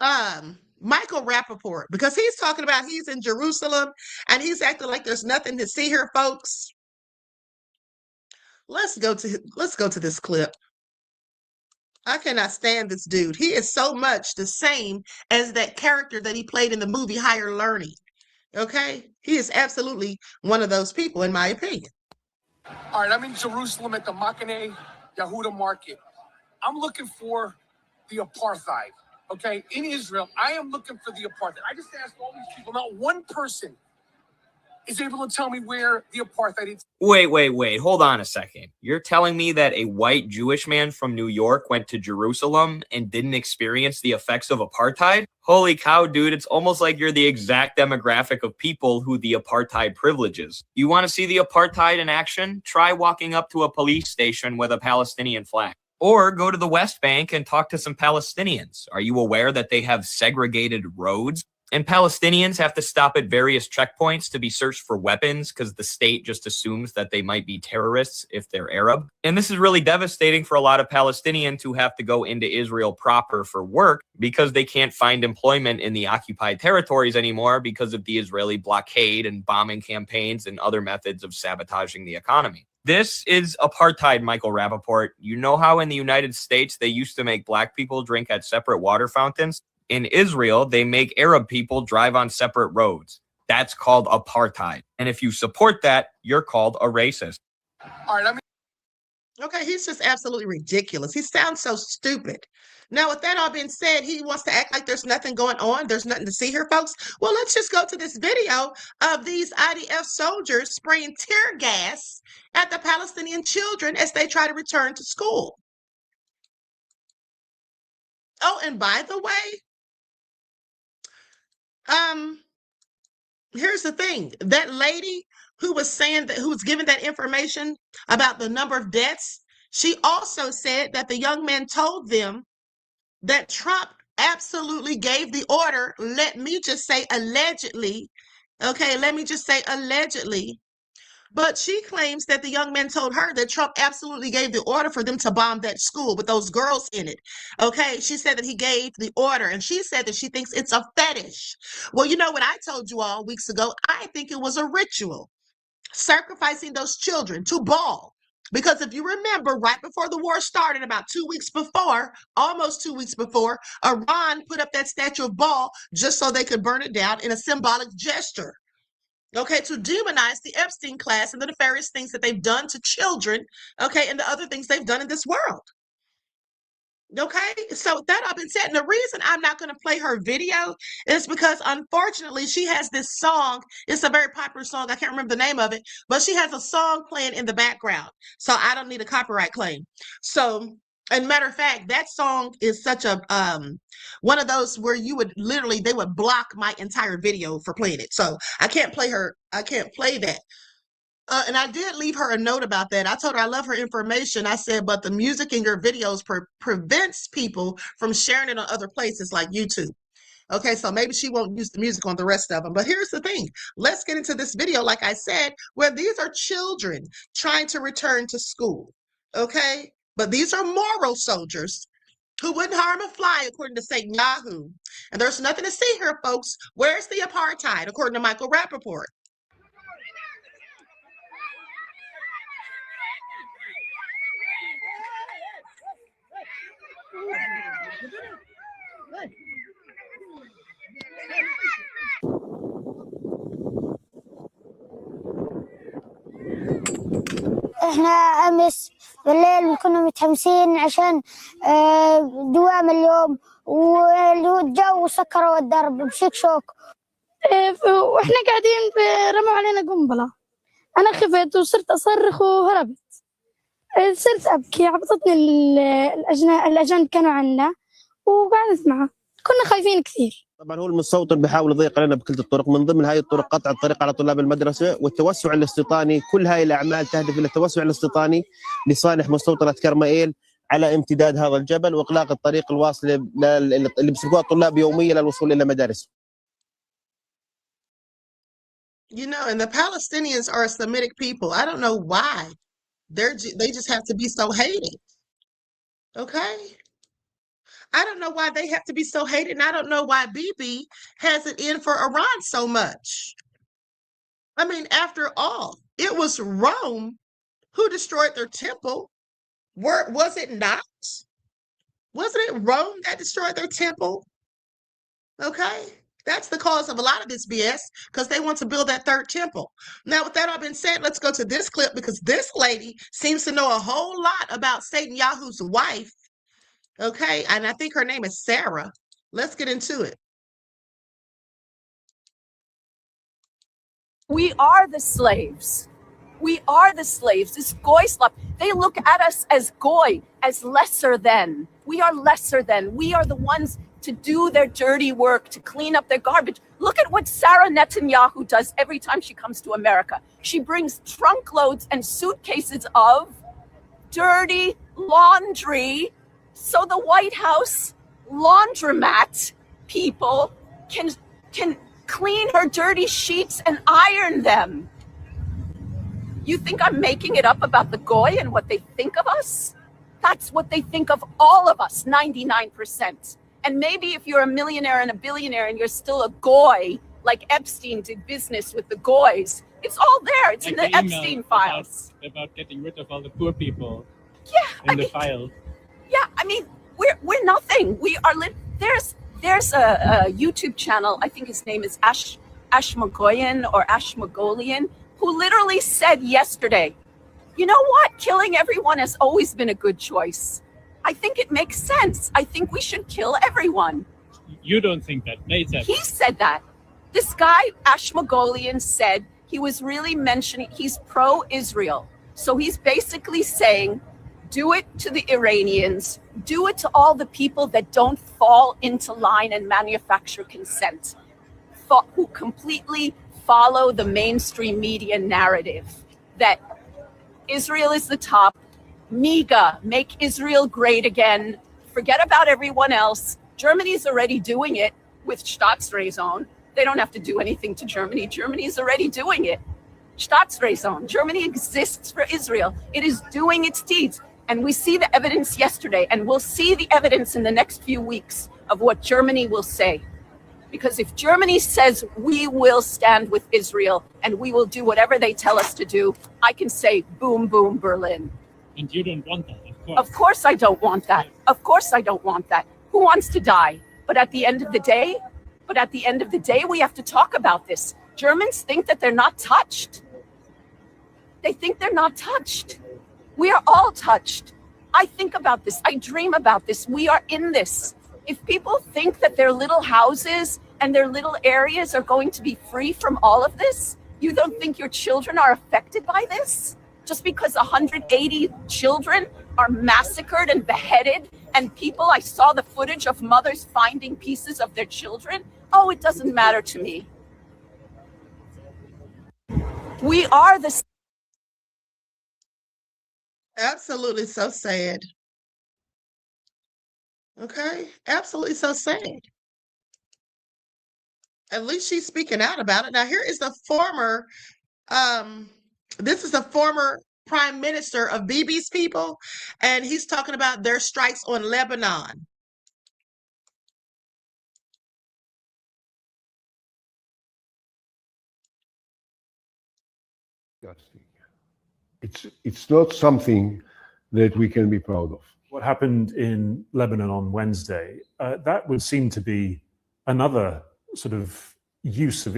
Michael Rappaport, because he's talking about he's in Jerusalem and he's acting like there's nothing to see here, folks. Let's go to this clip. I cannot stand this dude. He is so much the same as that character that he played in the movie Higher Learning. Okay? He is absolutely one of those people, in my opinion. All right, I'm in Jerusalem at the Machane Yehuda market. I'm looking for the apartheid, okay? In Israel, I am looking for the apartheid. I just asked all these people, not one person is able to tell me where the apartheid is. Wait. Hold on a second. You're telling me that a white Jewish man from New York went to Jerusalem and didn't experience the effects of apartheid? Holy cow, dude. It's almost like you're the exact demographic of people who the apartheid privileges. You want to see the apartheid in action? Try walking up to a police station with a Palestinian flag. Or go to the West Bank and talk to some Palestinians. Are you aware that they have segregated roads? And Palestinians have to stop at various checkpoints to be searched for weapons because the state just assumes that they might be terrorists if they're Arab. And this is really devastating for a lot of Palestinians who have to go into Israel proper for work because they can't find employment in the occupied territories anymore because of the Israeli blockade and bombing campaigns and other methods of sabotaging the economy. This is apartheid, Michael Rappaport. You know how in the United States they used to make black people drink at separate water fountains? In Israel, they make Arab people drive on separate roads. That's called apartheid. And if you support that, you're called a racist. All right, Okay, he's just absolutely ridiculous. He sounds so stupid. Now, with that all being said, he wants to act like there's nothing going on. There's nothing to see here, folks. Well, let's just go to this video of these IDF soldiers spraying tear gas at the Palestinian children as they try to return to school. Oh, and by the way, here's the thing. That lady who was saying that, who was giving that information about the number of deaths, she also said that the young man told them that Trump absolutely gave the order. Let me just say allegedly. Okay, let me just say allegedly. But she claims that the young man told her that Trump absolutely gave the order for them to bomb that school with those girls in it. Okay, she said that he gave the order, and she said that she thinks it's a fetish. Well, you know what I told you all weeks ago? I think it was a ritual, sacrificing those children to Baal. Because if you remember, right before the war started, about 2 weeks before, almost 2 weeks before, Iran put up that statue of Baal just so they could burn it down in a symbolic gesture. Okay, to demonize the Epstein class and the nefarious things that they've done to children, okay, and the other things they've done in this world. Okay, so that all been said, and the reason I'm not going to play her video is because unfortunately she has this song. It's a very popular song. I can't remember the name of it, but she has a song playing in the background, so I don't need a copyright claim. So, and matter of fact, that song is such a one of those where you would literally, they would block my entire video for playing it. So I can't play her. I can't play that. And I did leave her a note about that. I told her I love her information. I said, but the music in your videos prevents people from sharing it on other places like YouTube. Okay, so maybe she won't use the music on the rest of them. But here's the thing. Let's get into this video, like I said, where these are children trying to return to school. Okay, but these are moral soldiers who wouldn't harm a fly, according to Satan Yahoo. And there's nothing to see here, folks. Where's the apartheid, according to Michael Rappaport? احنا امس بالليل كنا متحمسين عشان دوام اليوم واللي هو الجو سكروا الدرب بشكشوك واحنا قاعدين رموا علينا قنبله. انا خفت وصرت اصرخ وهربت. صرت ابكي، عبطتني الاجانب كانوا عنا وقعدت معه. كنا خايفين كثير. طبعا هو المستوطن بيحاول يضيق علينا بكل الطرق، من ضمن هاي الطرق قطع الطريق على طلاب المدرسه والتوسع الاستيطاني. كل هاي الاعمال تهدف الى التوسع الاستيطاني لصالح مستوطنه كرمائيل على امتداد هذا الجبل واغلاق الطريق الواصل اللي بيسلكوها الطلاب يوميا للوصول الى مدارسهم. You know, and the Palestinians are a Semitic people. I don't know why. They just have to be so hated. Okay? I don't know why they have to be so hated, and I don't know why Bibi has it in for Iran so much. I mean, after all, it was Rome who destroyed their temple. Was it not? Wasn't it Rome that destroyed their temple? Okay. That's the cause of a lot of this BS, because they want to build that third temple. Now, with that all been said, let's go to this clip, because this lady seems to know a whole lot about Satan Yahu's wife. Okay. And I think her name is Sarah. Let's get into it. We are the slaves. We are the slaves. This goy slap. They look at us as goy, as lesser than. We are lesser than. We are the ones to do their dirty work, to clean up their garbage. Look at what Sarah Netanyahu does every time she comes to America. She brings trunk loads and suitcases of dirty laundry so the White House laundromat people can clean her dirty sheets and iron them. You think I'm making it up about the goy and what they think of us? That's what they think of all of us, 99%. And maybe if you're a millionaire and a billionaire and you're still a goy, like Epstein did business with the goys, it's all there. It's like in the Epstein files. About getting rid of all the poor people. Yeah, in the file. Yeah, I mean, we're nothing. We are there's a YouTube channel, I think his name is Ashmagoyan or Ashmogolian, who literally said yesterday, you know what? Killing everyone has always been a good choice. I think it makes sense. I think we should kill everyone. You don't think that? They said. He said that. This guy, Ashmogolian, said he was really mentioning, he's pro-Israel. So he's basically saying, do it to the Iranians, do it to all the people that don't fall into line and manufacture consent, who completely follow the mainstream media narrative that Israel is the top, MEGA, make Israel great again, forget about everyone else. Germany's already doing it with Staatsräson. They don't have to do anything to Germany. Germany's already doing it. Staatsräson. Germany exists for Israel. It is doing its deeds. And we see the evidence yesterday, and we'll see the evidence in the next few weeks of what Germany will say. Because if Germany says we will stand with Israel and we will do whatever they tell us to do, I can say boom, boom, Berlin. And you don't want that, of course. Of course I don't want that. Of course I don't want that. Who wants to die? But at the end of the day, we have to talk about this. Germans think that they're not touched. They think they're not touched. We are all touched. I think about this. I dream about this. We are in this. If people think that their little houses and their little areas are going to be free from all of this, you don't think your children are affected by this? Just because 180 children are massacred and beheaded, and I saw the footage of mothers finding pieces of their children. Oh, it doesn't matter to me. We are the... Absolutely so sad. Okay, absolutely so sad. At least she's speaking out about it. Now, here is the former, this is the former prime minister of Bibi's people, and he's talking about their strikes on Lebanon. It's not something that we can be proud of. What happened in Lebanon on Wednesday, that would seem to be another sort of use of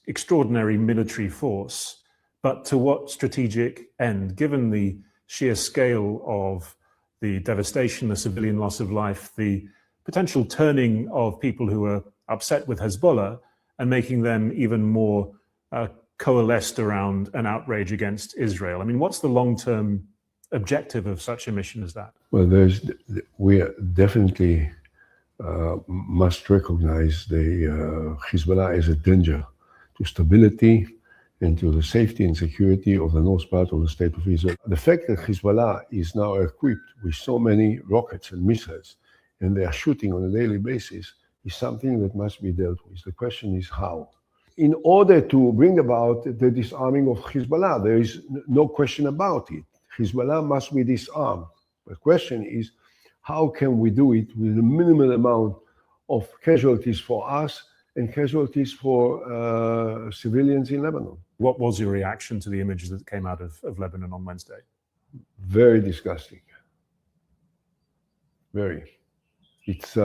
extraordinary military force, but to what strategic end? Given the sheer scale of the devastation, the civilian loss of life, the potential turning of people who are upset with Hezbollah and making them even more coalesced around an outrage against Israel. I mean, what's the long-term objective of such a mission as that? Well, we definitely must recognize the Hezbollah as a danger to stability and to the safety and security of the north part of the state of Israel. The fact that Hezbollah is now equipped with so many rockets and missiles, and they are shooting on a daily basis, is something that must be dealt with. The question is how. In order to bring about the disarming of Hezbollah, there is no question about it. Hezbollah must be disarmed. The question is how can we do it with a minimal amount of casualties for us and casualties for civilians in Lebanon. What was your reaction to the images that came out of Lebanon on Wednesday? Very disgusting. Very. It's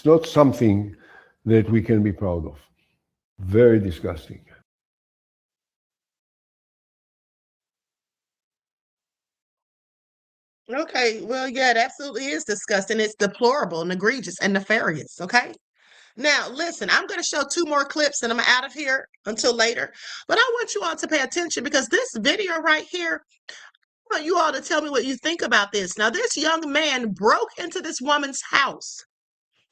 not something that we can be proud of. Very disgusting. Okay, well, yeah, it absolutely is disgusting. It's deplorable and egregious and nefarious. Okay. Now, listen, I'm going to show 2 more clips and I'm out of here until later. But I want you all to pay attention because this video right here, I want you all to tell me what you think about this. Now, this young man broke into this woman's house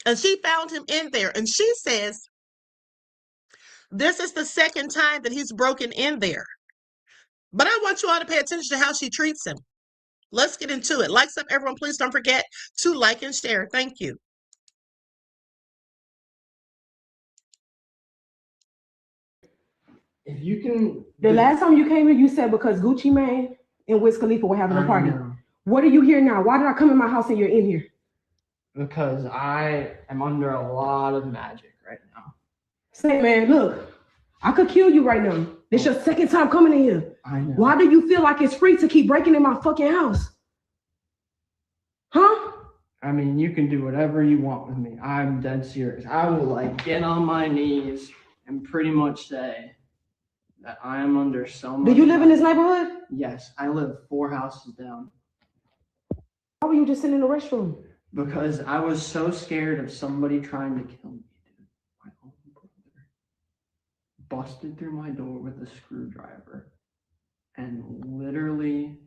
and she found him in there. And she says this is the second time that he's broken in there. But I want you all to pay attention to how she treats him. Let's get into it. Likes up, everyone. Please don't forget to like and share. Thank you. If you can, the last time you came here, you said because Gucci Mane and Wiz Khalifa were having a party. What are you here now? Why did I come in my house and you're in here? Because I am under a lot of magic right now. Say, man, look, I could kill you right now. This your second time coming in here. I know. Why do you feel like it's free to keep breaking in my fucking house? Huh? I mean, you can do whatever you want with me. I'm dead serious. I will like get on my knees and pretty much say that I am under so much. Do you live in this neighborhood? Yes, I live 4 houses down. Why were you just sitting in the restroom? Because I was so scared of somebody trying to kill me, dude. My own brother busted through my door with a screwdriver and literally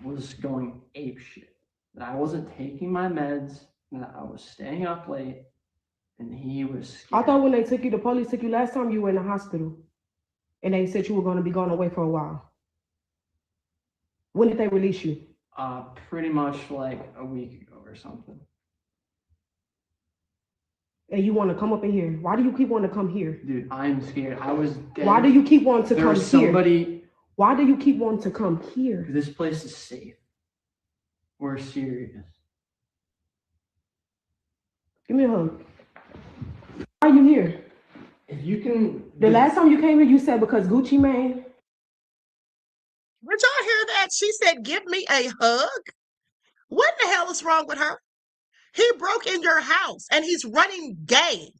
was going apeshit. That I wasn't taking my meds, that I was staying up late, and he was scared. I thought when the police took you last time, you were in the hospital. And they said you were going to be gone away for a while. When did they release you? Pretty much like a week ago or something. And you want to come up in here? Why do you keep wanting to come here? Dude, I'm scared. I was dead. Why do you keep wanting to come here? Somebody. Why do you keep wanting to come here? This place is safe. We're serious. Give me a hug. Why are you here? If you can. The last time you came here, you said because Gucci Mane. Did y'all hear that? She said, give me a hug. What in the hell is wrong with her? He broke in your house and he's running game.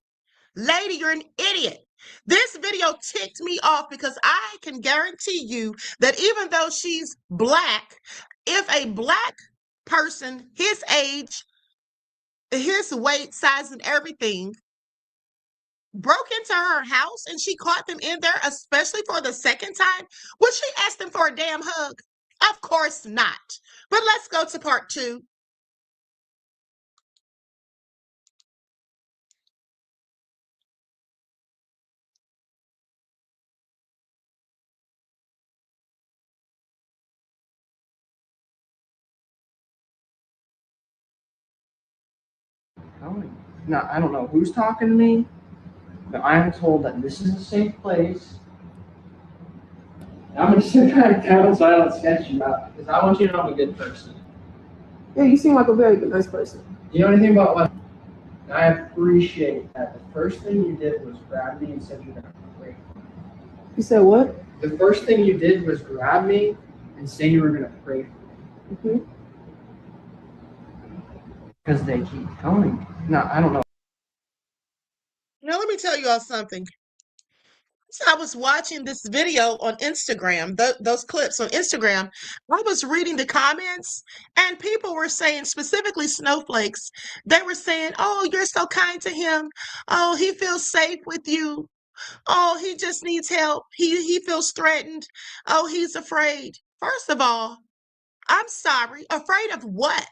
Lady, you're an idiot. This video ticked me off because I can guarantee you that even though she's black, if a black person, his age, his weight, size, and everything, broke into her house and she caught them in there, especially for the second time, would she ask them for a damn hug? Of course not. But let's go to part 2. No, I don't know who's talking to me, but I am told that this is a safe place. I'm going to sit back down so I don't sketch you out, because I want you to know I'm a good person. Yeah, you seem like a very nice person. Do you know anything about what? I appreciate that. The first thing you did was grab me and said you're going to pray for me. You said what? The first thing you did was grab me and say you were going to pray for me. Because they keep telling me. No, I don't know. Now, let me tell you all something. So I was watching this video on Instagram, those clips on Instagram. I was reading the comments and people were saying, specifically snowflakes, they were saying, oh, you're so kind to him. Oh, he feels safe with you. Oh, he just needs help. He feels threatened. Oh, he's afraid. First of all, I'm sorry. Afraid of what?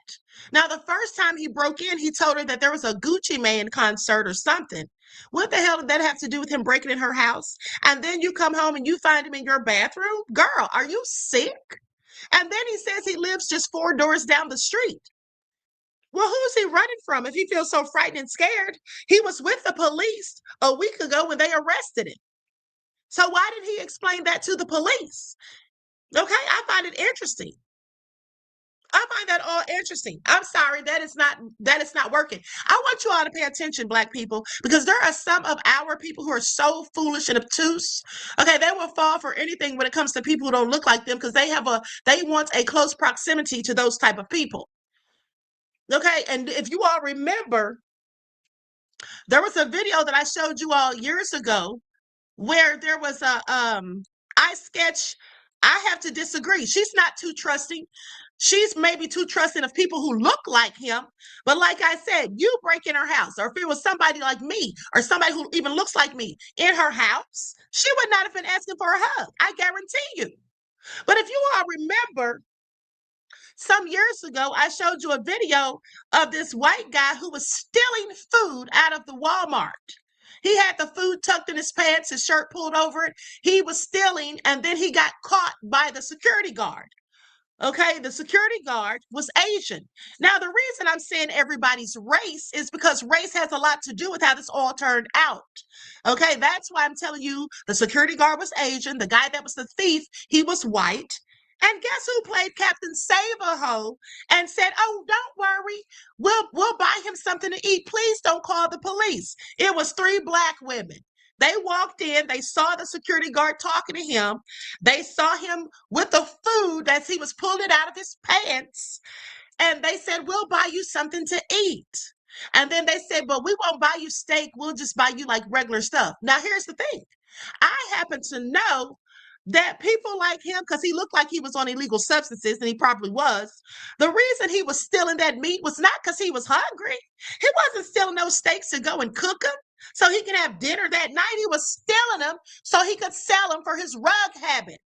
Now, the first time he broke in, he told her that there was a Gucci Mane concert or something. What the hell did that have to do with him breaking in her house? And then you come home and you find him in your bathroom? Girl, are you sick? And then he says he lives just 4 doors down the street. Well, who's he running from if he feels so frightened and scared? He was with the police a week ago when they arrested him. So why did he explain that to the police? Okay, I find it interesting. I find that all interesting. I'm sorry, that is not working. I want you all to pay attention, Black people, because there are some of our people who are so foolish and obtuse. Okay, they will fall for anything when it comes to people who don't look like them because they want a close proximity to those type of people. Okay, and if you all remember, there was a video that I showed you all years ago where there was a I sketch. I have to disagree. She's not too trusting. She's maybe too trusting of people who look like him. But like I said, you break in her house, or if it was somebody like me, or somebody who even looks like me in her house, she would not have been asking for a hug. I guarantee you. But if you all remember, some years ago, I showed you a video of this white guy who was stealing food out of the Walmart. He had the food tucked in his pants, his shirt pulled over it. He was stealing, and then he got caught by the security guard. Okay, the security guard was Asian. Now, the reason I'm saying everybody's race is because race has a lot to do with how this all turned out. Okay, that's why I'm telling you the security guard was Asian. The guy that was the thief, he was white. And guess who played Captain Save-A-Ho and said, "Oh, don't worry, we'll buy him something to eat. Please don't call the police." It was 3 Black women. They walked in, they saw the security guard talking to him. They saw him with the food as he was pulling it out of his pants. And they said, "We'll buy you something to eat." And then they said, "But we won't buy you steak. We'll just buy you like regular stuff." Now, here's the thing. I happen to know that people like him, because he looked like he was on illegal substances, and he probably was. The reason he was stealing that meat was not because he was hungry. He wasn't stealing those steaks to go and cook them so he can have dinner that night. He was stealing them so he could sell them for his rug habit.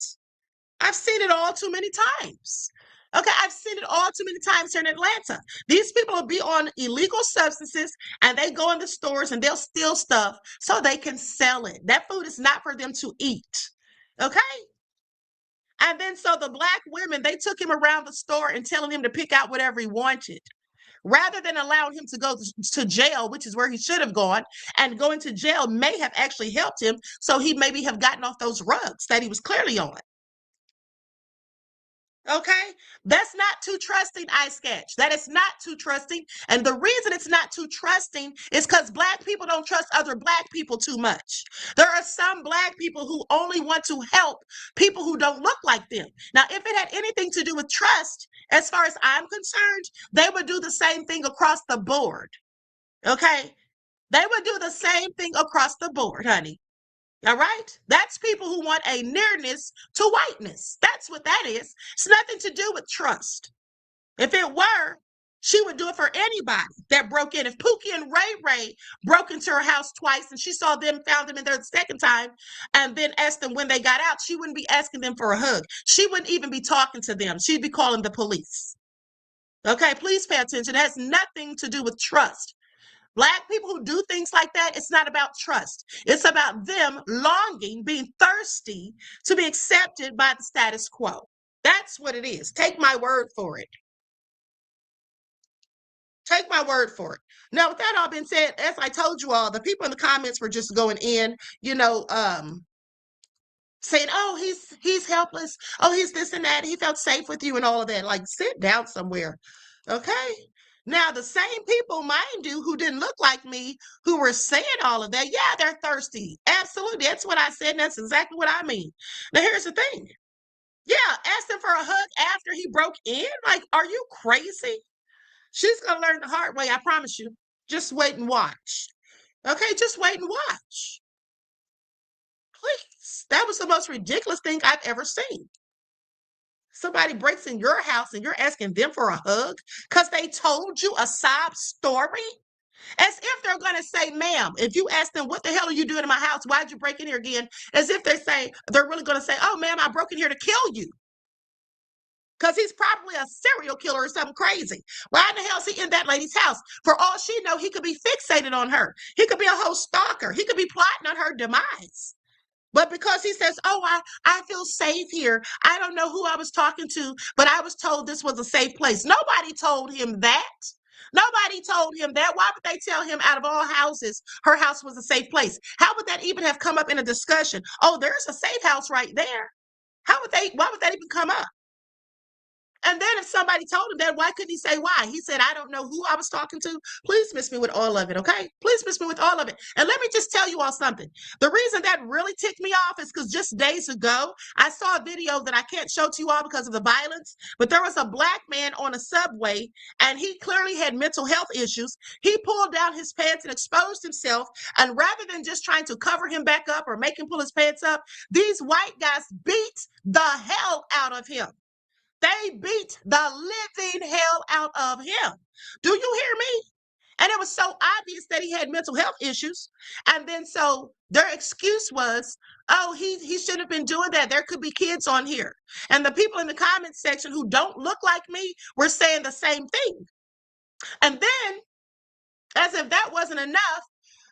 I've seen it all too many times. Okay, I've seen it all too many times here in Atlanta. These people will be on illegal substances and they go in the stores and they'll steal stuff so they can sell it. That food is not for them to eat. Okay? And then so the Black women, they took him around the store and telling him to pick out whatever he wanted, rather than allowing him to go to jail, which is where he should have gone. And going to jail may have actually helped him, so he maybe have gotten off those rugs that he was clearly on. Okay, that's not too trusting, I sketch. That is not too trusting. And the reason it's not too trusting is because Black people don't trust other Black people too much. There are some Black people who only want to help people who don't look like them. Now, if it had anything to do with trust, as far as I'm concerned, they would do the same thing across the board. Okay, they would do the same thing across the board, honey. All right? That's people who want a nearness to whiteness. That's what that is. It's nothing to do with trust. If it were, she would do it for anybody that broke in. If Pookie and Ray Ray broke into her house twice and she saw them, found them in there the second time, and then asked them when they got out, she wouldn't be asking them for a hug. She wouldn't even be talking to them. She'd be calling the police. Okay, please pay attention. It has nothing to do with trust. Black people who do things like that, it's not about trust. It's about them longing, being thirsty to be accepted by the status quo. That's what it is. Take my word for it. Take my word for it. Now, with that all being said, as I told you all, the people in the comments were just going in, saying, "Oh, he's helpless. Oh, he's this and that. He felt safe with you," and all of that. Like, sit down somewhere. Okay? Now, the same people, mind you, who didn't look like me, who were saying all of that, yeah, they're thirsty. Absolutely. That's what I said, and that's exactly what I mean. Now, here's the thing. Yeah, asked him for a hug after he broke in? Like, are you crazy? She's going to learn the hard way, I promise you. Just wait and watch. Okay, just wait and watch. Please. That was the most ridiculous thing I've ever seen. Somebody breaks in your house and you're asking them for a hug because they told you a sob story? As if they're going to say, "Ma'am," if you ask them, "What the hell are you doing in my house? Why'd you break in here again?" As if they're really going to say, "Oh, ma'am, I broke in here to kill you." Because he's probably a serial killer or something crazy. Why in the hell is he in that lady's house? For all she know, he could be fixated on her. He could be a whole stalker. He could be plotting on her demise. But because he says, "Oh, I feel safe here. I don't know who I was talking to, but I was told this was a safe place." Nobody told him that. Nobody told him that. Why would they tell him out of all houses, her house was a safe place? How would that even have come up in a discussion? "Oh, there's a safe house right there." Why would that even come up? And then if somebody told him that, why couldn't he say why? He said, I don't know who I was talking to. Please miss me with all of it, okay? Please miss me with all of it. And let me just tell you all something. The reason that really ticked me off is because just days ago, I saw a video that I can't show to you all because of the violence, but there was a black man on a subway, and he clearly had mental health issues. He pulled down his pants and exposed himself, and rather than just trying to cover him back up or make him pull his pants up, these white guys beat the hell out of him. They beat the living hell out of him. Do you hear me? And it was so obvious that he had mental health issues. And then so their excuse was, oh, he shouldn't have been doing that. There could be kids on here. And the people in the comments section who don't look like me were saying the same thing. And then, as if that wasn't enough,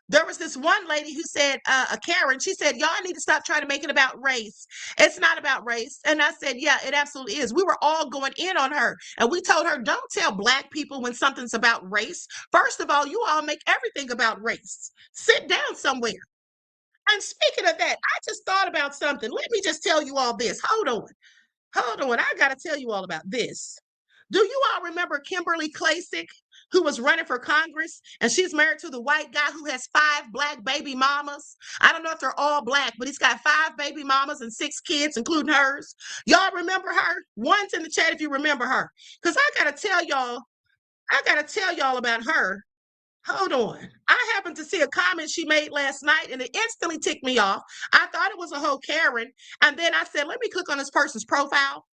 there was this one lady who said, a Karen, she said, y'all need to stop trying to make it about race. It's not about race. And I said, yeah, it absolutely is. We were all going in on her. And we told her, don't tell black people when something's about race. First of all, you all make everything about race. Sit down somewhere. And speaking of that, I just thought about something. Let me just tell you all this. Hold on. I got to tell you all about this. Do you all remember Kimberly Klacik, who was running for Congress, and she's married to the white guy who has 5 black baby mamas? I don't know if they're all black, but he's got 5 baby mamas and 6 kids, including hers. Y'all remember her? One's in the chat if you remember her. Because I got to tell y'all about her. Hold on. I happened to see a comment she made last night, and it instantly ticked me off. I thought it was a whole Karen. And then I said, let me click on this person's profile,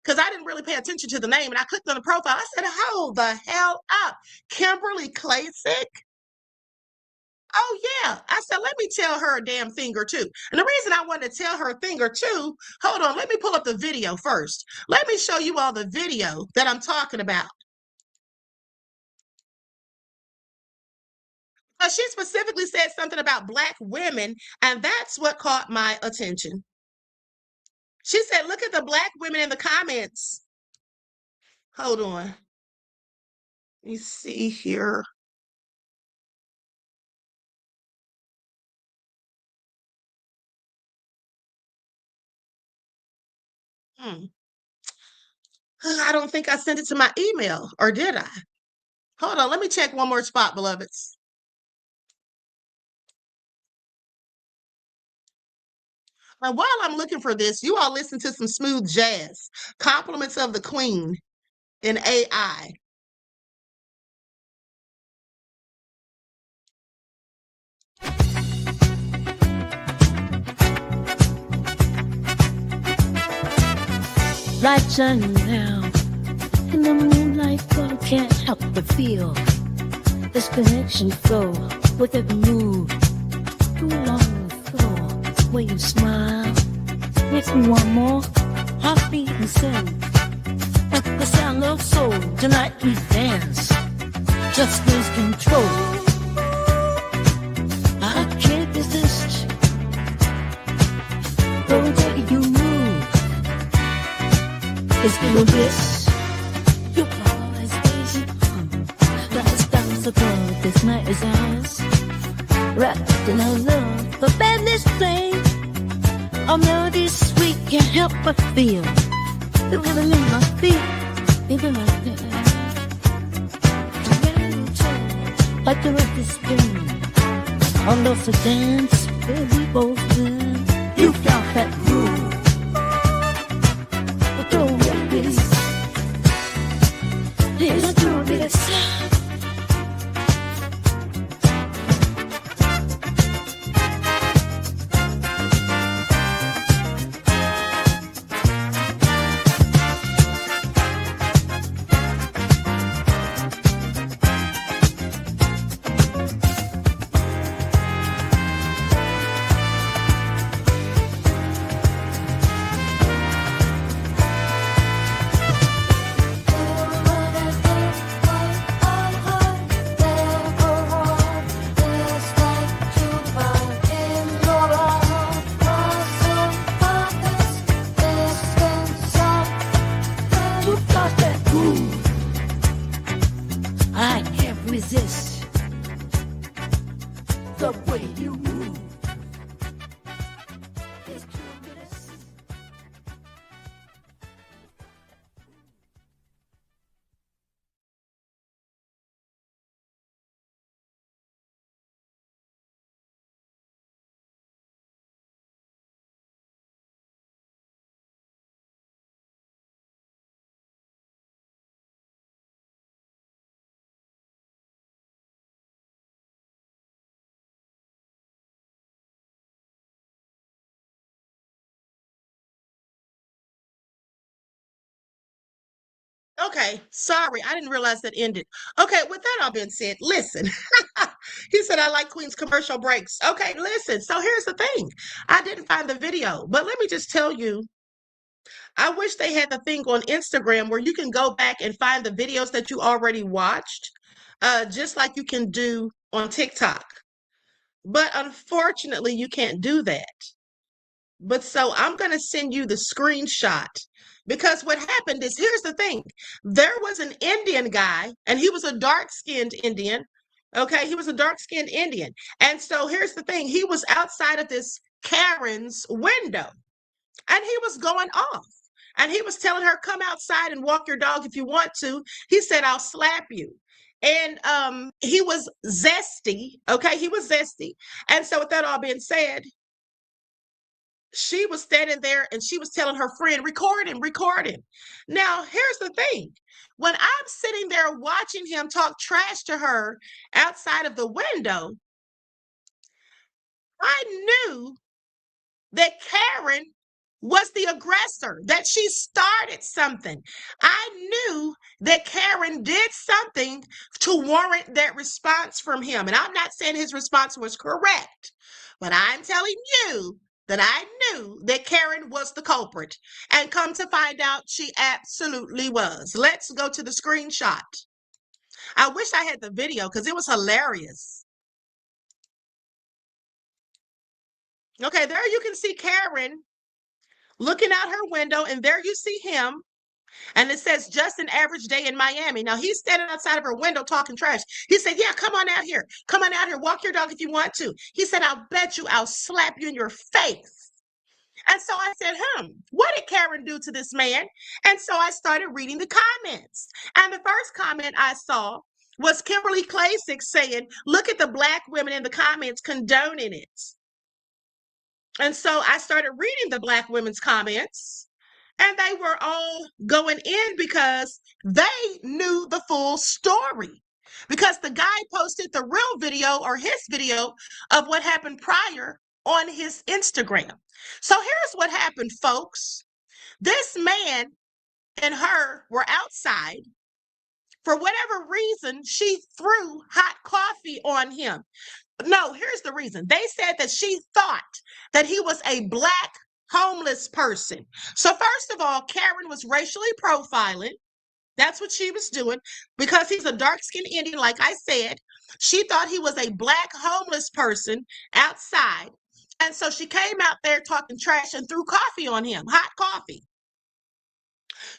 because I didn't really pay attention to the name. And I clicked on the profile. I said, hold the hell up. Kimberly Klacik? Oh, yeah. I said, let me tell her a damn thing or two. And the reason I wanted to tell her a thing or two, hold on, let me pull up the video first. Let me show you all the video that I'm talking about. She specifically said something about black women, and that's what caught my attention. She said, look at the black women in the comments. Hold on. Let me see here. I don't think I sent it to my email, or did I? Hold on, let me check one more spot, beloveds. And while I'm looking for this, you all listen to some smooth jazz. Compliments of the Queen in AI. Lights shining now in the moonlight, girl, can't help but feel this connection flow with every move. Too long floor where you smile makes me want more. Heartbeat and sing at the sound of soul. Tonight we dance, just lose control. I can't resist. Go and take it, you move. It's feeling bliss. Your boys station hum. The stars above, this night is ours. Wrapped in our love, the band is playing. Our melody sweet, can't help but feel the rhythm in my feet. Even like that. Like the earth is spinning. On those to dance, where we both live. You got that groove. Let's do this. Okay, sorry, I didn't realize that ended. Okay, with that all being said, listen. He said, I like Queen's commercial breaks. Okay, listen. So here's the thing. I didn't find the video, but let me just tell you, I wish they had the thing on Instagram where you can go back and find the videos that you already watched, just like you can do on TikTok. But unfortunately, you can't do that. But so I'm going to send you the screenshot because what happened is, here's the thing. There was an Indian guy and he was a dark-skinned Indian. Okay, he was a dark-skinned Indian. And so here's the thing. He was outside of this Karen's window and he was going off. And he was telling her, come outside and walk your dog if you want to. He said, I'll slap you. And he was zesty. Okay, he was zesty. And so with that all being said, she was standing there and she was telling her friend, record him, record him. Now, here's the thing. When I'm sitting there watching him talk trash to her outside of the window, I knew that Karen was the aggressor, that she started something. I knew that Karen did something to warrant that response from him. And I'm not saying his response was correct, but I'm telling you that I knew that Karen was the culprit. And come to find out, she absolutely was. Let's go to the screenshot. I wish I had the video because it was hilarious. Okay, there you can see Karen looking out her window, and there you see him. And it says, just an average day in Miami. Now, he's standing outside of her window talking trash. He said, yeah, come on out here. Come on out here. Walk your dog if you want to. He said, I'll bet you I'll slap you in your face. And so I said, what did Karen do to this man? And so I started reading the comments. And the first comment I saw was Kimberly Klasick saying, look at the Black women in the comments condoning it. And so I started reading the Black women's comments, and they were all going in because they knew the full story. Because the guy posted the real video or his video of what happened prior on his Instagram. So here's what happened, folks. This man and her were outside. For whatever reason, she threw hot coffee on him. No, here's the reason. They said that she thought that he was a Black homeless person. So first of all, Karen was racially profiling. That's what she was doing because he's a dark-skinned Indian, like I said. She thought he was a Black homeless person outside. And so she came out there talking trash and threw coffee on him, hot coffee.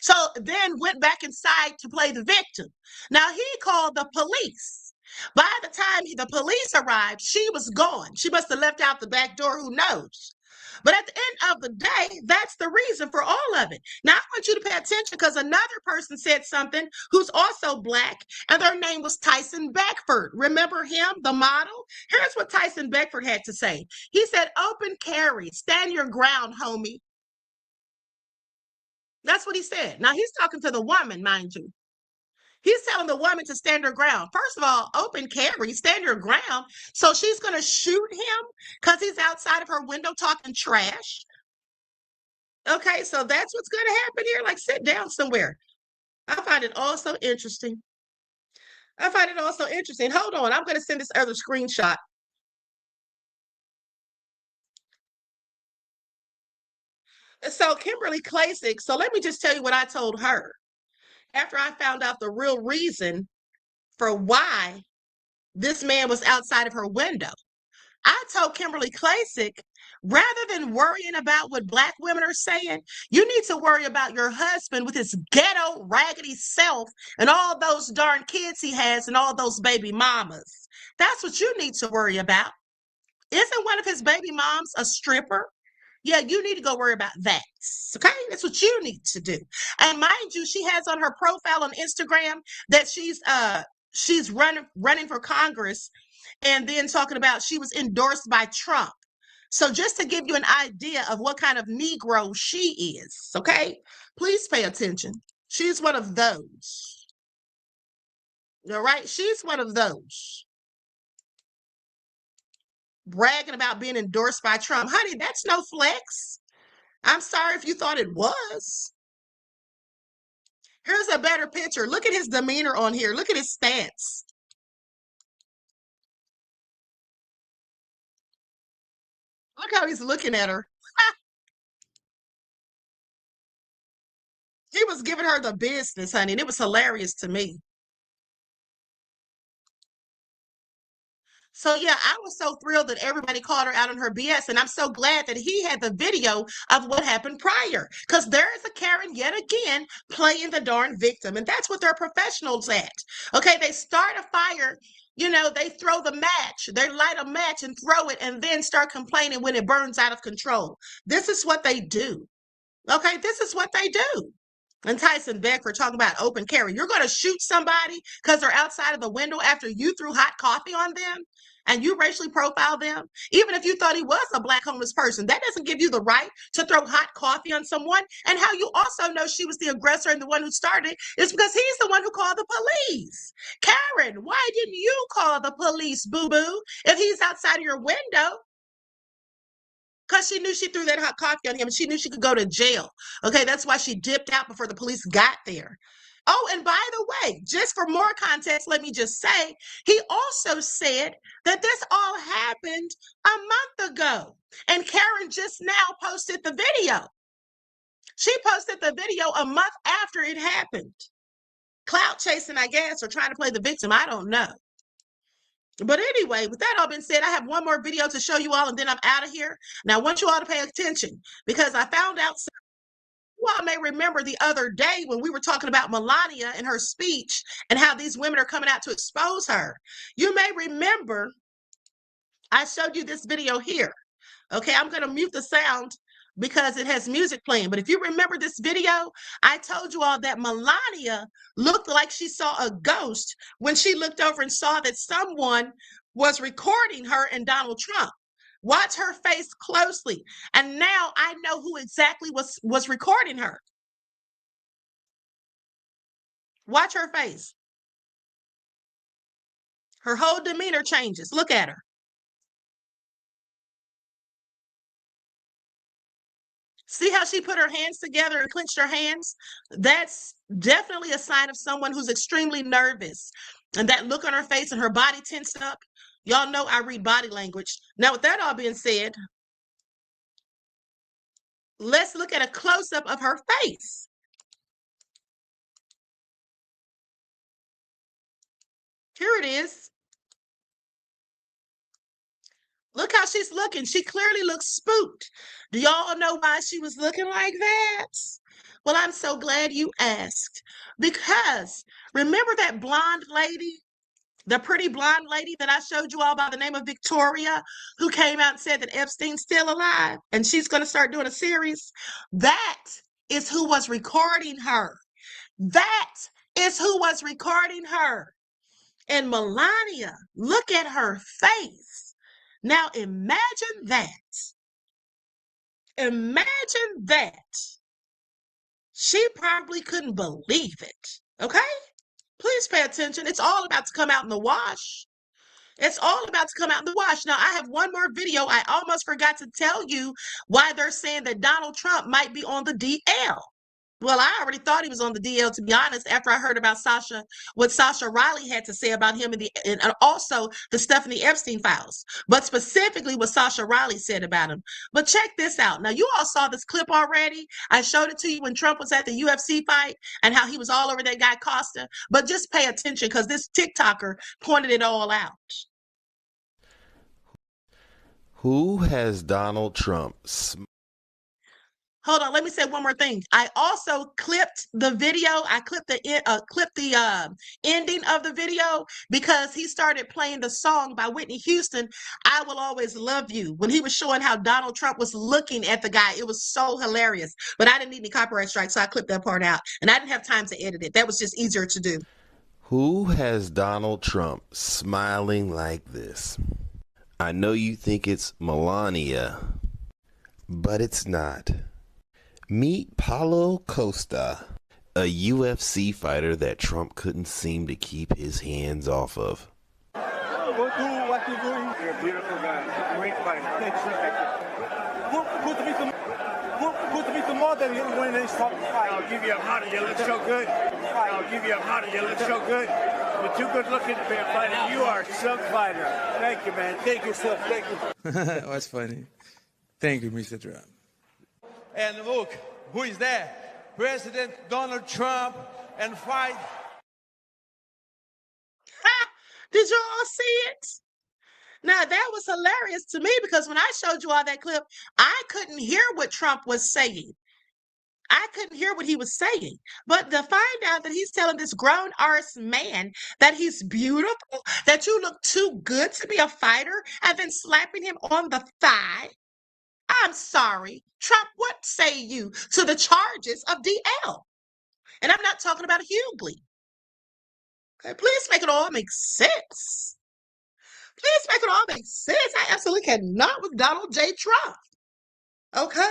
So then went back inside to play the victim. Now he called the police. By the time the police arrived, she was gone. She must have left out the back door, who knows? But at the end of the day, that's the reason for all of it. Now, I want you to pay attention because another person said something who's also Black, and their name was Tyson Beckford. Remember him, the model? Here's what Tyson Beckford had to say. He said, open carry, stand your ground, homie. That's what he said. Now, he's talking to the woman, mind you. He's telling the woman to stand her ground. First of all, open carry, stand your ground. So she's going to shoot him because he's outside of her window talking trash. Okay, so that's what's going to happen here. Like, sit down somewhere. I find it all so interesting. I find it all so interesting. Hold on. I'm going to send this other screenshot. So Kimberly Klasick, so let me just tell you what I told her. After I found out the real reason for why this man was outside of her window, I told Kimberly Klasick, rather than worrying about what Black women are saying, you need to worry about your husband with his ghetto, raggedy self and all those darn kids he has and all those baby mamas. That's what you need to worry about. Isn't one of his baby moms a stripper? Yeah, you need to go worry about that. Okay, that's what you need to do. And mind you, she has on her profile on Instagram that she's running for Congress, and then talking about she was endorsed by Trump. So just to give you an idea of what kind of Negro she is, okay? Please pay attention. She's one of those. All right, she's one of those. Bragging about being endorsed by Trump. Honey, that's no flex. I'm sorry if you thought it was. Here's a better picture. Look at his demeanor on here. Look at his stance. Look how he's looking at her. He was giving her the business, honey, and it was hilarious to me. So yeah, I was so thrilled that everybody called her out on her BS, and I'm so glad that he had the video of what happened prior, because there is a Karen yet again playing the darn victim, and that's what they're professionals at. Okay, they start a fire, you know, they throw the match, they light a match and throw it, and then start complaining when it burns out of control. This is what they do. Okay, this is what they do. And Tyson Beckford talking about open carry. You're going to shoot somebody because they're outside of the window after you threw hot coffee on them and you racially profile them? Even if you thought he was a black homeless person, that doesn't give you the right to throw hot coffee on someone. And how you also know she was the aggressor and the one who started it is because he's the one who called the police. Karen, why didn't you call the police, boo-boo, if he's outside of your window? Because she knew she threw that hot coffee on him and she knew she could go to jail. Okay, that's why she dipped out before the police got there. Oh, and by the way, just for more context, let me just say, he also said that this all happened a month ago. And Karen just now posted the video. She posted the video a month after it happened. Clout chasing, I guess, or trying to play the victim. I don't know. But anyway, with that all being said, I have one more video to show you all, and then I'm out of here. Now, I want you all to pay attention because I found out you all may remember the other day when we were talking about Melania and her speech and how these women are coming out to expose her. You may remember I showed you this video here. Okay, I'm going to mute the sound because it has music playing. But if you remember this video, I told you all that Melania looked like she saw a ghost when she looked over and saw that someone was recording her and Donald Trump. Watch her face closely. And now I know who exactly was recording her. Watch her face. Her whole demeanor changes. Look at her. See how she put her hands together and clenched her hands? That's definitely a sign of someone who's extremely nervous. And that look on her face and her body tensed up. Y'all know I read body language. Now, with that all being said, let's look at a close-up of her face. Here it is. Look how she's looking. She clearly looks spooked. Do y'all know why she was looking like that? Well, I'm so glad you asked. Because remember that blonde lady, the pretty blonde lady that I showed you all by the name of Victoria, who came out and said that Epstein's still alive and she's going to start doing a series? That is who was recording her. That is who was recording her. And Melania, look at her face. Now imagine that. Imagine that. She probably couldn't believe it. Okay? Please pay attention. It's all about to come out in the wash. It's all about to come out in the wash. Now, I have one more video. I almost forgot to tell you why they're saying that Donald Trump might be on the DL. Well, I already thought he was on the DL, to be honest, after I heard about what Sasha Riley had to say about him and also the stuff in the Epstein files, but specifically what Sasha Riley said about him. But check this out. Now, you all saw this clip already. I showed it to you when Trump was at the UFC fight and how he was all over that guy Costa. But just pay attention because this TikToker pointed it all out. Who has Donald Trump? Hold on, let me say one more thing. I also clipped the video. I clipped the ending of the video because he started playing the song by Whitney Houston, "I Will Always Love You," when he was showing how Donald Trump was looking at the guy. It was so hilarious. But I didn't need any copyright strikes, so I clipped that part out. And I didn't have time to edit it. That was just easier to do. Who has Donald Trump smiling like this? I know you think it's Melania, but it's not. Meet Paulo Costa, a UFC fighter that Trump couldn't seem to keep his hands off of. Go do what you're doing. You're a beautiful guy. Great fighter. Thanks. put me to more than when they stop fight. I'll give you Ahmadiyyah. Let's go good. I'll give you Ahmadiyyah. Let's go good. You're too good looking to be a fighter. You are a silk fighter. Thank you, man. Thank you, sir. Thank you. That's funny. Thank you, Mr. Trump. And look, who is there? President Donald Trump and fight. Did you all see it? Now, that was hilarious to me because when I showed you all that clip, I couldn't hear what Trump was saying. I couldn't hear what he was saying. But to find out that he's telling this grown-arse man that he's beautiful, that you look too good to be a fighter, and then slapping him on the thigh. I'm sorry. Trump, what say you to the charges of DL? And I'm not talking about Hughley. Okay, please make it all make sense. Please make it all make sense. I absolutely cannot with Donald J. Trump. Okay?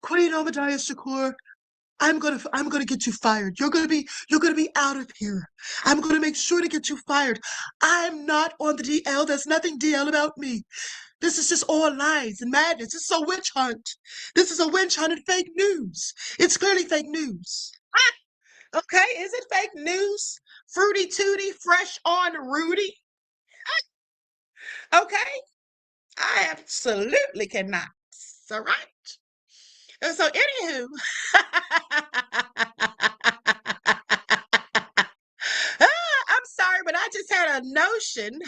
Queen Ahmadiyyah Shakur, I'm gonna get you fired. You're gonna be out of here. I'm gonna make sure to get you fired. I'm not on the DL. There's nothing DL about me. This is just all lies and madness. This is a witch hunt. This is a witch hunt and fake news. It's clearly fake news. Okay, is it fake news? Fruity Tooty, fresh on Rudy. Okay, I absolutely cannot. All right. And so, anywho, I'm sorry, but I just had a notion.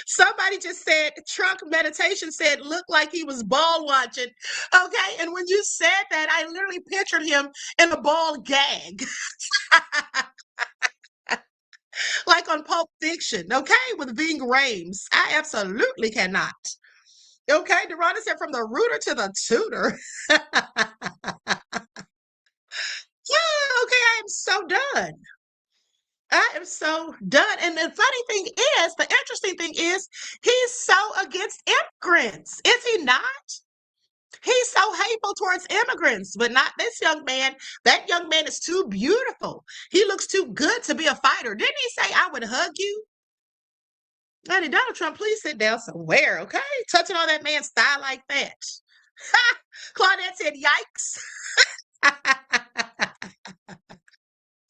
Somebody just said, Trump meditation said, looked like he was ball watching. Okay, and when you said that, I literally pictured him in a ball gag. Like on Pulp Fiction, okay, with Ving Rhames. I absolutely cannot. Okay, Deronda said from the rooter to the tutor. Yeah, okay, I am so done. I am so done. And the funny thing is, the interesting thing is, he's so against immigrants. Is he not? He's so hateful towards immigrants, but not this young man. That young man is too beautiful. He looks too good to be a fighter. Didn't he say, I would hug you? Honey, Donald Trump, please sit down somewhere, okay? Touching on that man's thigh like that. Claudette said, yikes.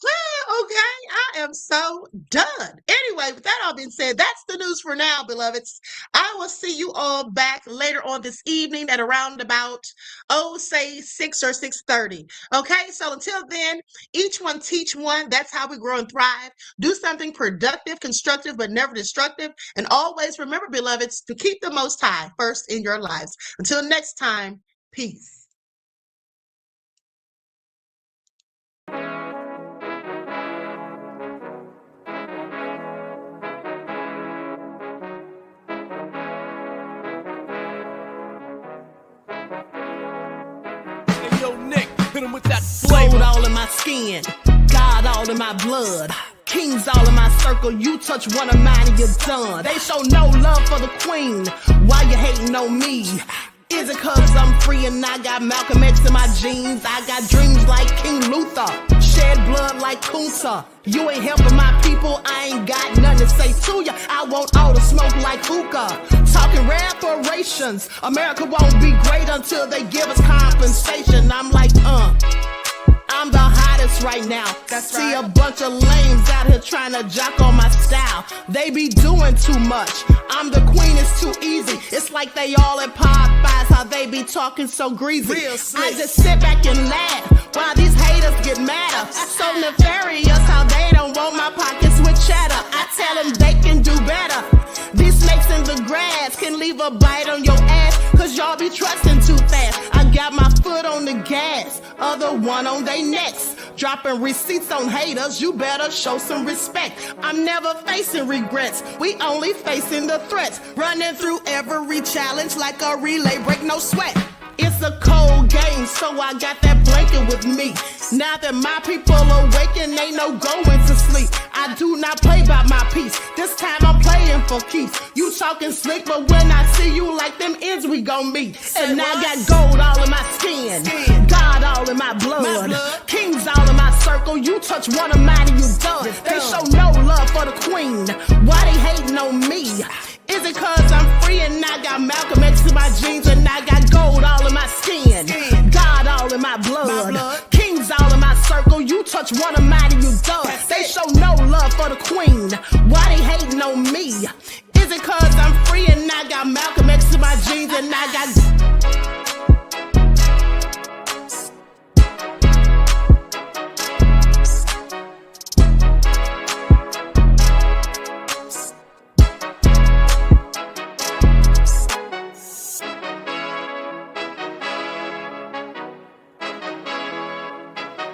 Well, okay, I am so done. Anyway, with that all being said, that's the news for now, beloveds. I will see you all back later on this evening at around about, say 6 or 6:30. Okay, so until then, each one teach one. That's how we grow and thrive. Do something productive, constructive, but never destructive. And always remember, beloveds, to keep the Most High first in your lives. Until next time, peace. With that gold all in my skin, God all in my blood, kings all in my circle. You touch one of mine and you're done. They show no love for the queen. Why you hating on me? Is it cause I'm free and I got Malcolm X in my jeans? I got dreams like King Luther, shed blood like Kunsa. You ain't helping my people, I ain't got nothing to say to ya. I want all the smoke like hookah. Talking reparations, America won't be great until they give us compensation. I'm like, I'm the hottest right now. See a bunch of lames out here trying to jock on my style. They be doing too much. I'm the queen, it's too easy. It's like they all at Popeyes, how they be talking so greasy. I just sit back and laugh while these haters get madder. So nefarious how they don't want my pockets with cheddar. I tell them they can do better. These snakes in the grass can leave a bite on your ass, cause y'all be trusting too fast. I got my foot on the gas, other one on they necks. Dropping receipts on haters, you better show some respect. I'm never facing regrets, we only facing the threats. Running through every challenge like a relay, break no sweat. It's a cold game, so I got that blanket with me. Now that my people awaken, ain't no going to sleep. I do not play by my piece. This time I'm playing for keeps. You talking slick, but when I see you like them ends, we gon' meet. And I got gold all in my skin, God all in my blood, kings all in my circle. You touch one of mine and you done. They show no love for the queen. Why they hating on me? Is it cause I'm free and I got Malcolm X in my jeans and I got gold all in my skin? God all in my blood. Kings all in my circle. You touch one of mine and you done. They show no love for the queen. Why they hating on me? Is it cause I'm free and I got Malcolm X in my jeans and I got